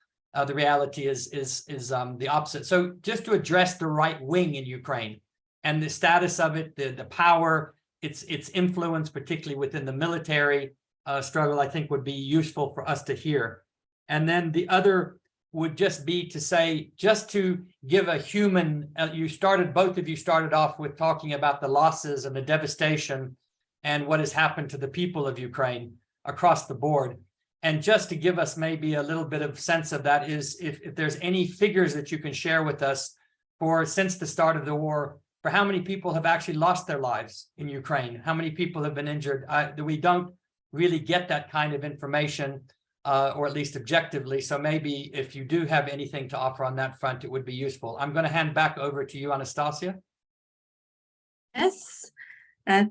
the reality is the opposite. So just to address the right wing in Ukraine and the status of it, the power, its influence, particularly within the military struggle, I think would be useful for us to hear. And then the other would just be to say, just to give a human, both of you started off with talking about the losses and the devastation and what has happened to the people of Ukraine across the board. And just to give us maybe a little bit of sense of that is if there's any figures that you can share with us for since the start of the war, for how many people have actually lost their lives in Ukraine, how many people have been injured. We don't really get that kind of information, or at least objectively. So maybe if you do have anything to offer on that front, it would be useful. I'm going to hand back over to you, Anastasia. Yes.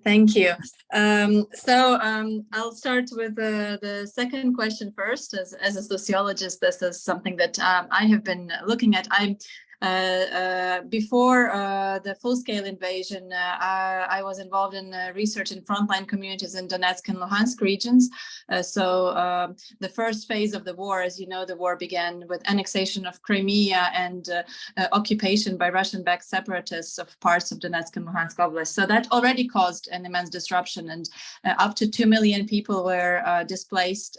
Thank you. I'll start with the second question first. As a sociologist, this is something that I have been looking at. Before the full-scale invasion, I was involved in research in frontline communities in Donetsk and Luhansk regions. The first phase of the war, as you know, the war began with annexation of Crimea and occupation by Russian-backed separatists of parts of Donetsk and Luhansk Oblast. So that already caused an immense disruption, and up to 2 million people were displaced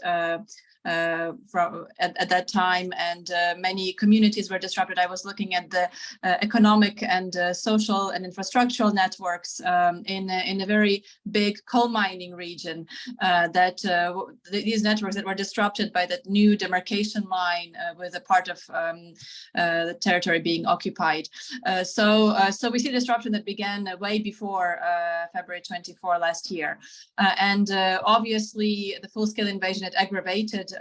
at that time, and many communities were disrupted. I was looking at the economic and social and infrastructural networks in a very big coal mining region. These networks that were disrupted by that new demarcation line with a part of the territory being occupied. So we see disruption that began way before February 24 last year, and obviously the full-scale invasion had aggravated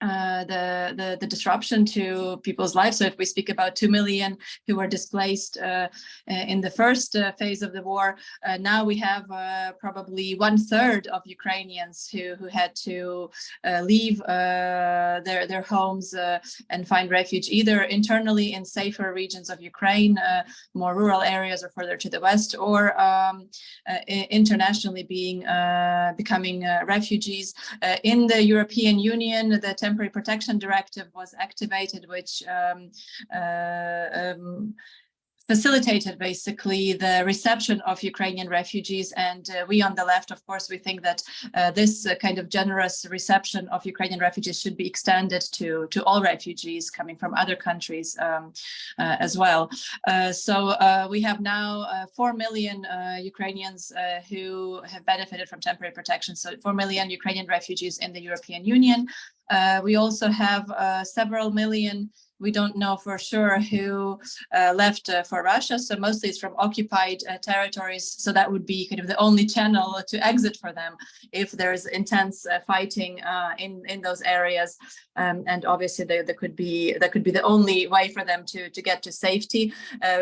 the disruption to people's lives. So if we speak about 2 million who were displaced in the first phase of the war, now we have probably 1/3 of Ukrainians who had to leave their homes and find refuge either internally in safer regions of Ukraine, more rural areas or further to the west, or internationally becoming refugees. In the European Union, the Temporary Protection Directive was activated, which facilitated basically the reception of Ukrainian refugees. And we on the left, of course, we think that this kind of generous reception of Ukrainian refugees should be extended to all refugees coming from other countries as well. So we have now 4 million Ukrainians who have benefited from temporary protection. So 4 million Ukrainian refugees in the European Union. We also have several million, we don't know for sure who left for Russia. So mostly it's from occupied territories. So that would be kind of the only channel to exit for them if there's intense fighting in those areas. And obviously that could be the only way for them to get to safety.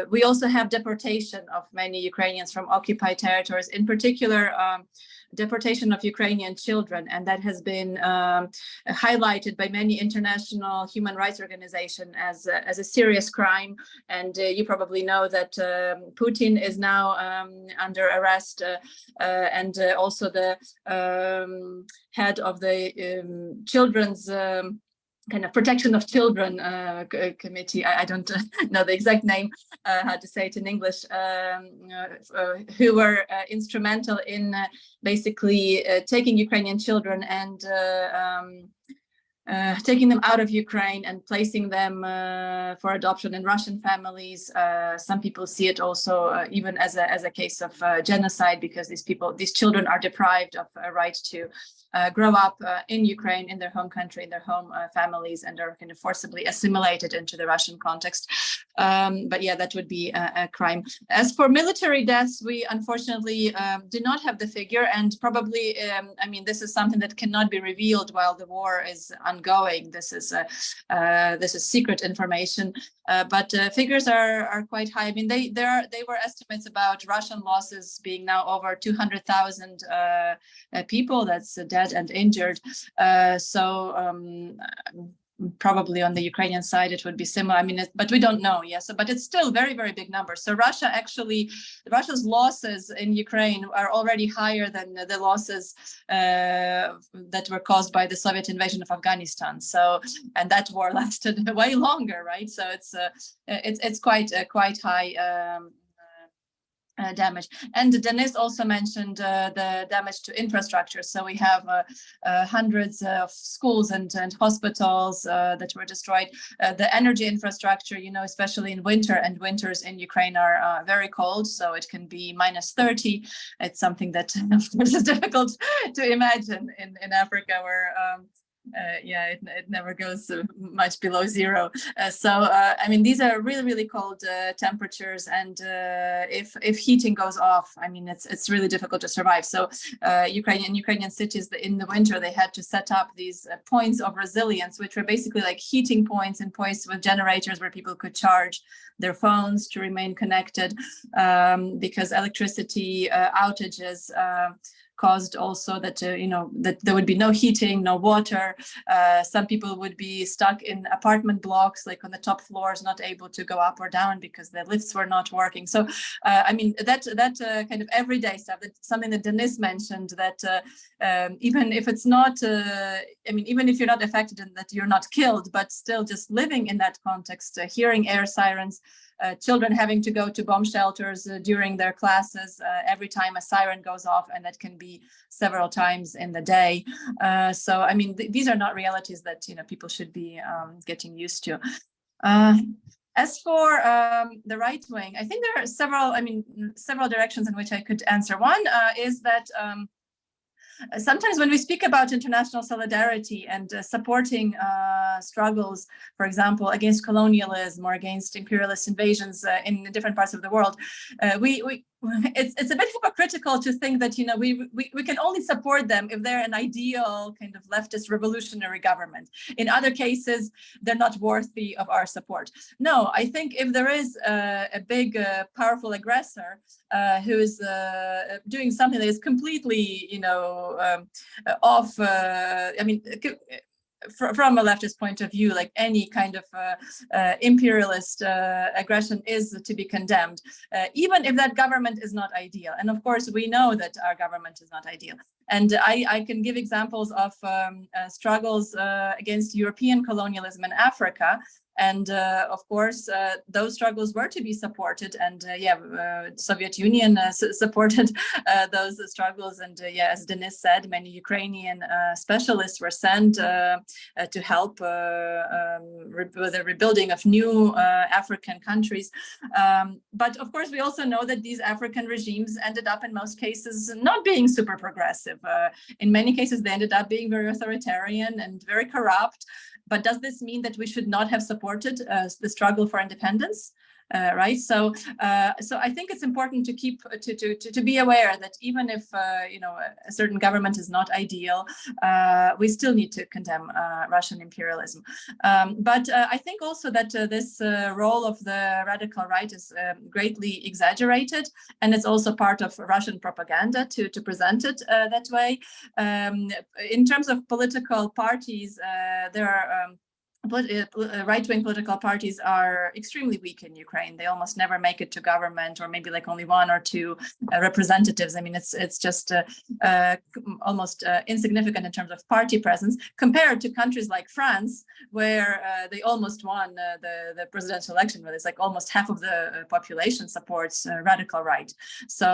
We also have deportation of many Ukrainians from occupied territories, in particular deportation of Ukrainian children, and that has been highlighted by many international human rights organizations as a serious crime. And you probably know that Putin is now under arrest, and also the head of the children's kind of protection of children committee. I don't know the exact name, how to say it in English, who were instrumental in basically taking Ukrainian children and taking them out of Ukraine and placing them for adoption in Russian families. Some people see it also even as a case of genocide, because these children are deprived of a right to grow up in Ukraine, in their home country, in their home families, and are kind of forcibly assimilated into the Russian context. But yeah, that would be a crime. As for military deaths, we unfortunately do not have the figure, and probably, I mean, this is something that cannot be revealed while the war is ongoing. This is secret information, but figures are quite high. I mean, they were estimates about Russian losses being now over 200,000 people. That's dead and injured. Probably on the Ukrainian side it would be similar. I mean, but we don't know. Yes, but it's still very, very big numbers. So Russia's losses in Ukraine are already higher than the losses that were caused by the Soviet invasion of Afghanistan. So, and that war lasted way longer, right? So it's quite high damage. And Denis also mentioned the damage to infrastructure. So we have hundreds of schools and hospitals that were destroyed. The energy infrastructure, you know, especially in winter, and winters in Ukraine are very cold, so it can be -30. It's something that, of course, is difficult to imagine in Africa, where it never goes much below zero. I mean, these are really, really cold temperatures, and if heating goes off, I mean, it's really difficult to survive. So Ukrainian cities in the winter, they had to set up these points of resilience, which were basically like heating points and points with generators where people could charge their phones to remain connected, because electricity outages caused also that that there would be no heating, no water. Some people would be stuck in apartment blocks, like on the top floors, not able to go up or down because the lifts were not working. So I mean, that kind of everyday stuff, that's something that Denis mentioned, that even if it's not, I mean, even if you're not affected and that you're not killed, but still just living in that context, hearing air sirens, children having to go to bomb shelters during their classes every time a siren goes off, and that can be several times in the day. So I mean, these are not realities that people should be getting used to. As for the right wing, I think there are several directions in which I could answer. One is that sometimes when we speak about international solidarity and supporting struggles, for example, against colonialism or against imperialist invasions in different parts of the world, it's a bit hypocritical to think that we can only support them if they're an ideal kind of leftist revolutionary government. In other cases, they're not worthy of our support. No, I think if there is a big, powerful aggressor who is doing something that is completely, off, I mean, from a leftist point of view, like any kind of imperialist aggression is to be condemned, even if that government is not ideal. And of course, we know that our government is not ideal. And I can give examples of struggles against European colonialism in Africa, And of course, those struggles were to be supported, and Soviet Union supported those struggles. And as Denis said, many Ukrainian specialists were sent to help with the rebuilding of new African countries. But of course, we also know that these African regimes ended up in most cases not being super progressive. In many cases, they ended up being very authoritarian and very corrupt. But does this mean that we should not have supported the struggle for independence? Right. So I think it's important to keep to be aware that even if a certain government is not ideal, we still need to condemn Russian imperialism. But I think also that this role of the radical right is greatly exaggerated, and it's also part of Russian propaganda to present it that way. In terms of political parties, there are right-wing political parties are extremely weak in Ukraine. They almost never make it to government, or maybe like only one or two representatives. I mean, it's just almost insignificant in terms of party presence compared to countries like France, where they almost won the presidential election, where it's like almost half of the population supports radical right. So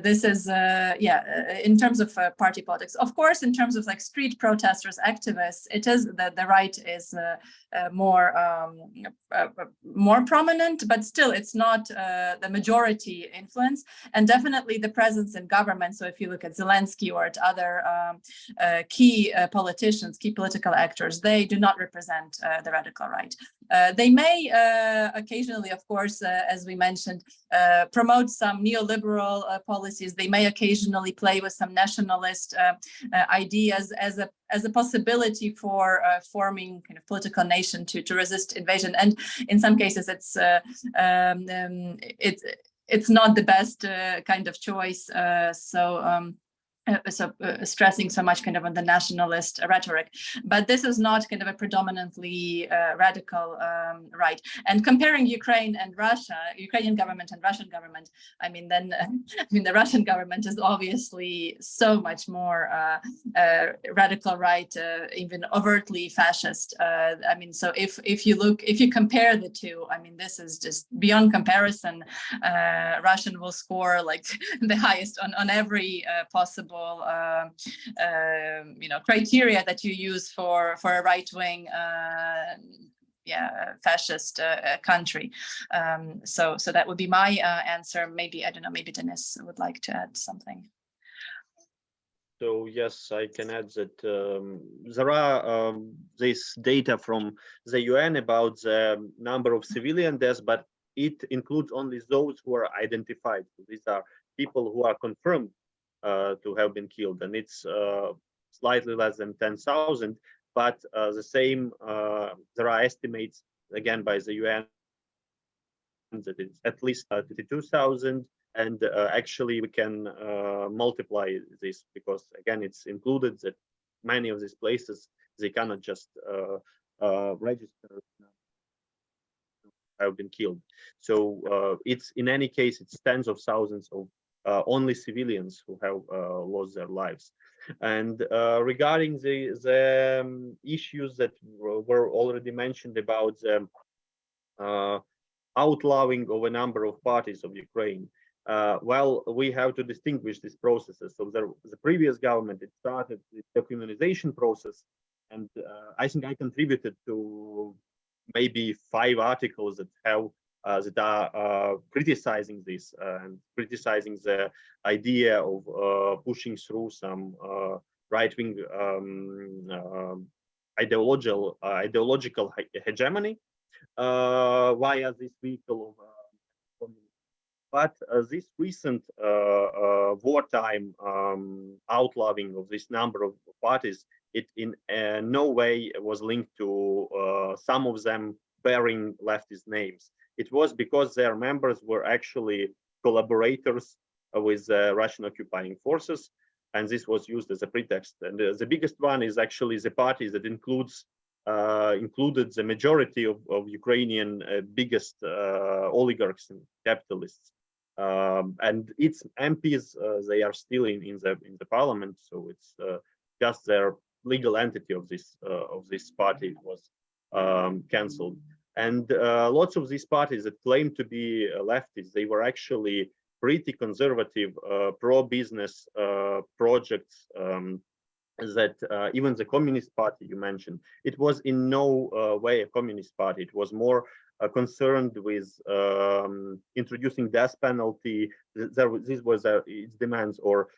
this is, in terms of party politics. Of course, in terms of like street protesters, activists, it is the right is more prominent, but still it's not the majority influence, and definitely the presence in government. So if you look at Zelensky or at other key politicians, key political actors, they do not represent the radical right. They may occasionally, of course, as we mentioned, promote some neoliberal policies. They may occasionally play with some nationalist ideas as a possibility for forming kind of political nation to resist invasion. And in some cases, it's not the best kind of choice. Stressing so much kind of on the nationalist rhetoric, but this is not kind of a predominantly radical right. And comparing Ukraine and Russia, Ukrainian government and Russian government, I mean, then the Russian government is obviously so much more radical right, even overtly fascist. I mean, so if you compare the two, I mean, this is just beyond comparison. Russian will score like the highest on every possible criteria that you use for a right-wing fascist country. So that would be my answer. Maybe, I don't know, maybe Denis would like to add something. So yes, I can add that there are this data from the UN about the number of civilian deaths, but it includes only those who are identified. So these are people who are confirmed to have been killed, and it's slightly less than 10,000. But the same, there are estimates again by the UN that it's at least 32,000. And actually, we can multiply this, because again, it's included that many of these places they cannot just register have been killed. So it's in any case, it's tens of thousands of only civilians who have lost their lives. And regarding the issues that were already mentioned about the outlawing of a number of parties of Ukraine, well, we have to distinguish these processes. So the previous government, it started the decriminalization process, and I think I contributed to maybe 5 articles that have that are criticizing this and criticizing the idea of pushing through some right-wing ideological hegemony via this vehicle of but this recent wartime outlawing of this number of parties, it in no way was linked to some of them bearing leftist names. It was because their members were actually collaborators with Russian occupying forces, and this was used as a pretext. And the biggest one is actually the party that included the majority of Ukrainian biggest oligarchs and capitalists. And its MPs, they are still in the parliament, so it's just their legal entity of this party was cancelled. And lots of these parties that claim to be leftists, they were actually pretty conservative, pro-business projects. That even the Communist Party you mentioned, it was in no way a Communist Party. It was more concerned with introducing death penalty. This was its demands, or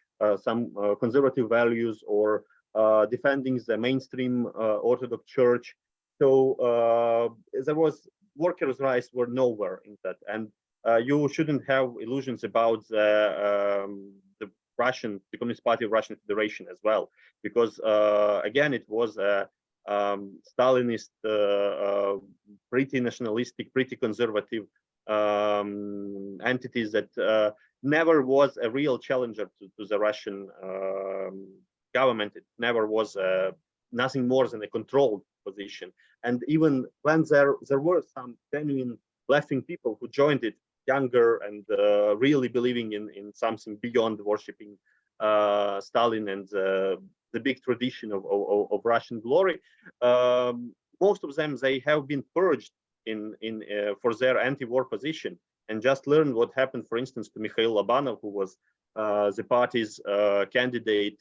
some conservative values, or defending the mainstream Orthodox Church. So there was workers' rights were nowhere in that, and you shouldn't have illusions about the Communist Party of Russian Federation as well, because again, it was a Stalinist, pretty nationalistic, pretty conservative entities that never was a real challenger to the Russian government. It never was nothing more than a controlled position. And even when there were some genuine left-wing people who joined it, younger and really believing in something beyond worshiping Stalin and the big tradition of Russian glory, most of them, they have been purged for their anti-war position, and just learned what happened, for instance, to Mikhail Lobanov, who was the party's candidate,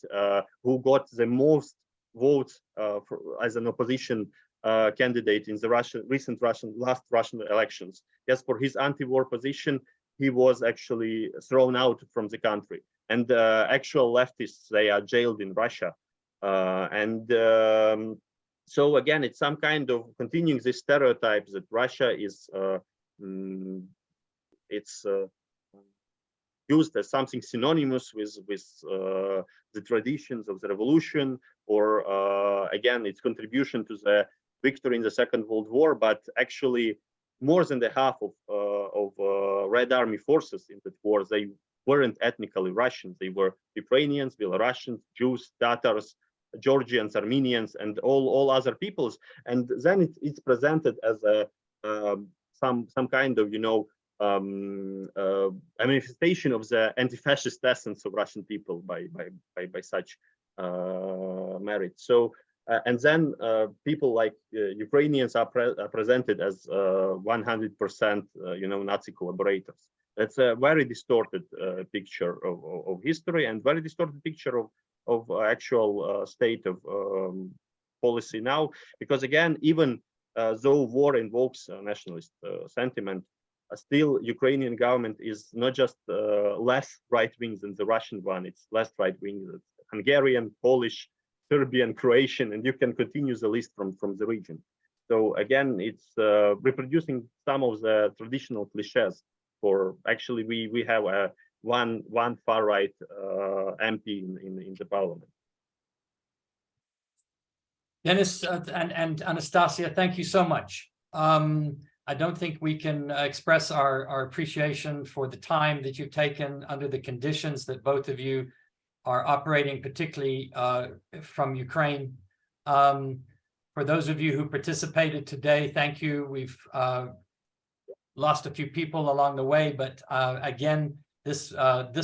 who got the most votes as an opposition candidate in the last Russian elections. Yes, for his anti-war position, he was actually thrown out from the country. And actual leftists, they are jailed in Russia. So again, it's some kind of continuing this stereotype that Russia is used as something synonymous with the traditions of the revolution, or again, its contribution to the victory in the Second World War. But actually, more than the half of Red Army forces in that war, they weren't ethnically Russian. They were Ukrainians, Belarusians, Jews, Tatars, Georgians, Armenians, and all other peoples. And then it's presented as a some kind of, you know, a manifestation of the anti-fascist essence of Russian people by such merit. So and then people like Ukrainians are presented as 100% you know, Nazi collaborators. That's a very distorted picture of history, and very distorted picture of actual state of policy now. Because again, even though war invokes nationalist sentiment, still Ukrainian government is not just less right-wing than the Russian one. It's less right-wing than Hungarian, Polish, Serbian, Croatian, and you can continue the list from the region. So again, it's reproducing some of the traditional cliches. For actually, we have one far right MP in the parliament. Dennis and Anastasia, thank you so much. I don't think we can express our appreciation for the time that you've taken under the conditions that both of you are operating, particularly from Ukraine. For those of you who participated today, thank you. We've lost a few people along the way, but again, this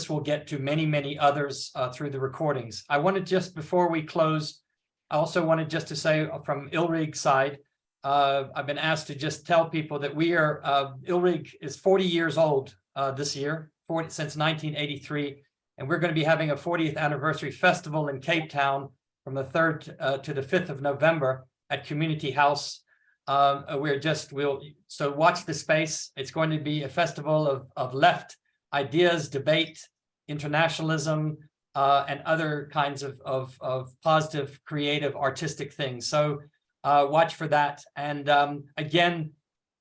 will get to many others through the recordings. I wanted, just before we close, I also wanted just to say from Ilrig's side, I've been asked to just tell people that we are, Ilrig is 40 years old this year, since 1983, and we're going to be having a 40th anniversary festival in Cape Town from the 3rd to the 5th of November at Community House. So watch the space. It's going to be a festival of left ideas, debate, internationalism, and other kinds of positive, creative, artistic things. So watch for that. And again,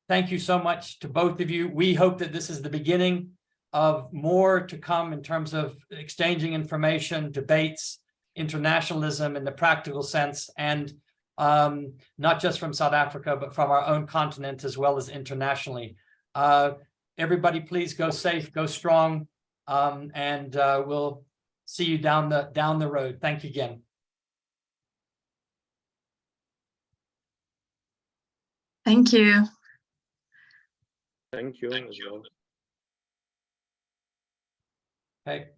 thank you so much to both of you. We hope that this is the beginning of more to come in terms of exchanging information, debates, internationalism in the practical sense, and not just from South Africa, but from our own continent as well as internationally. Everybody, please go safe, go strong, and we'll see you down the road. Thank you again. Thank you. Thank you as well. Okay.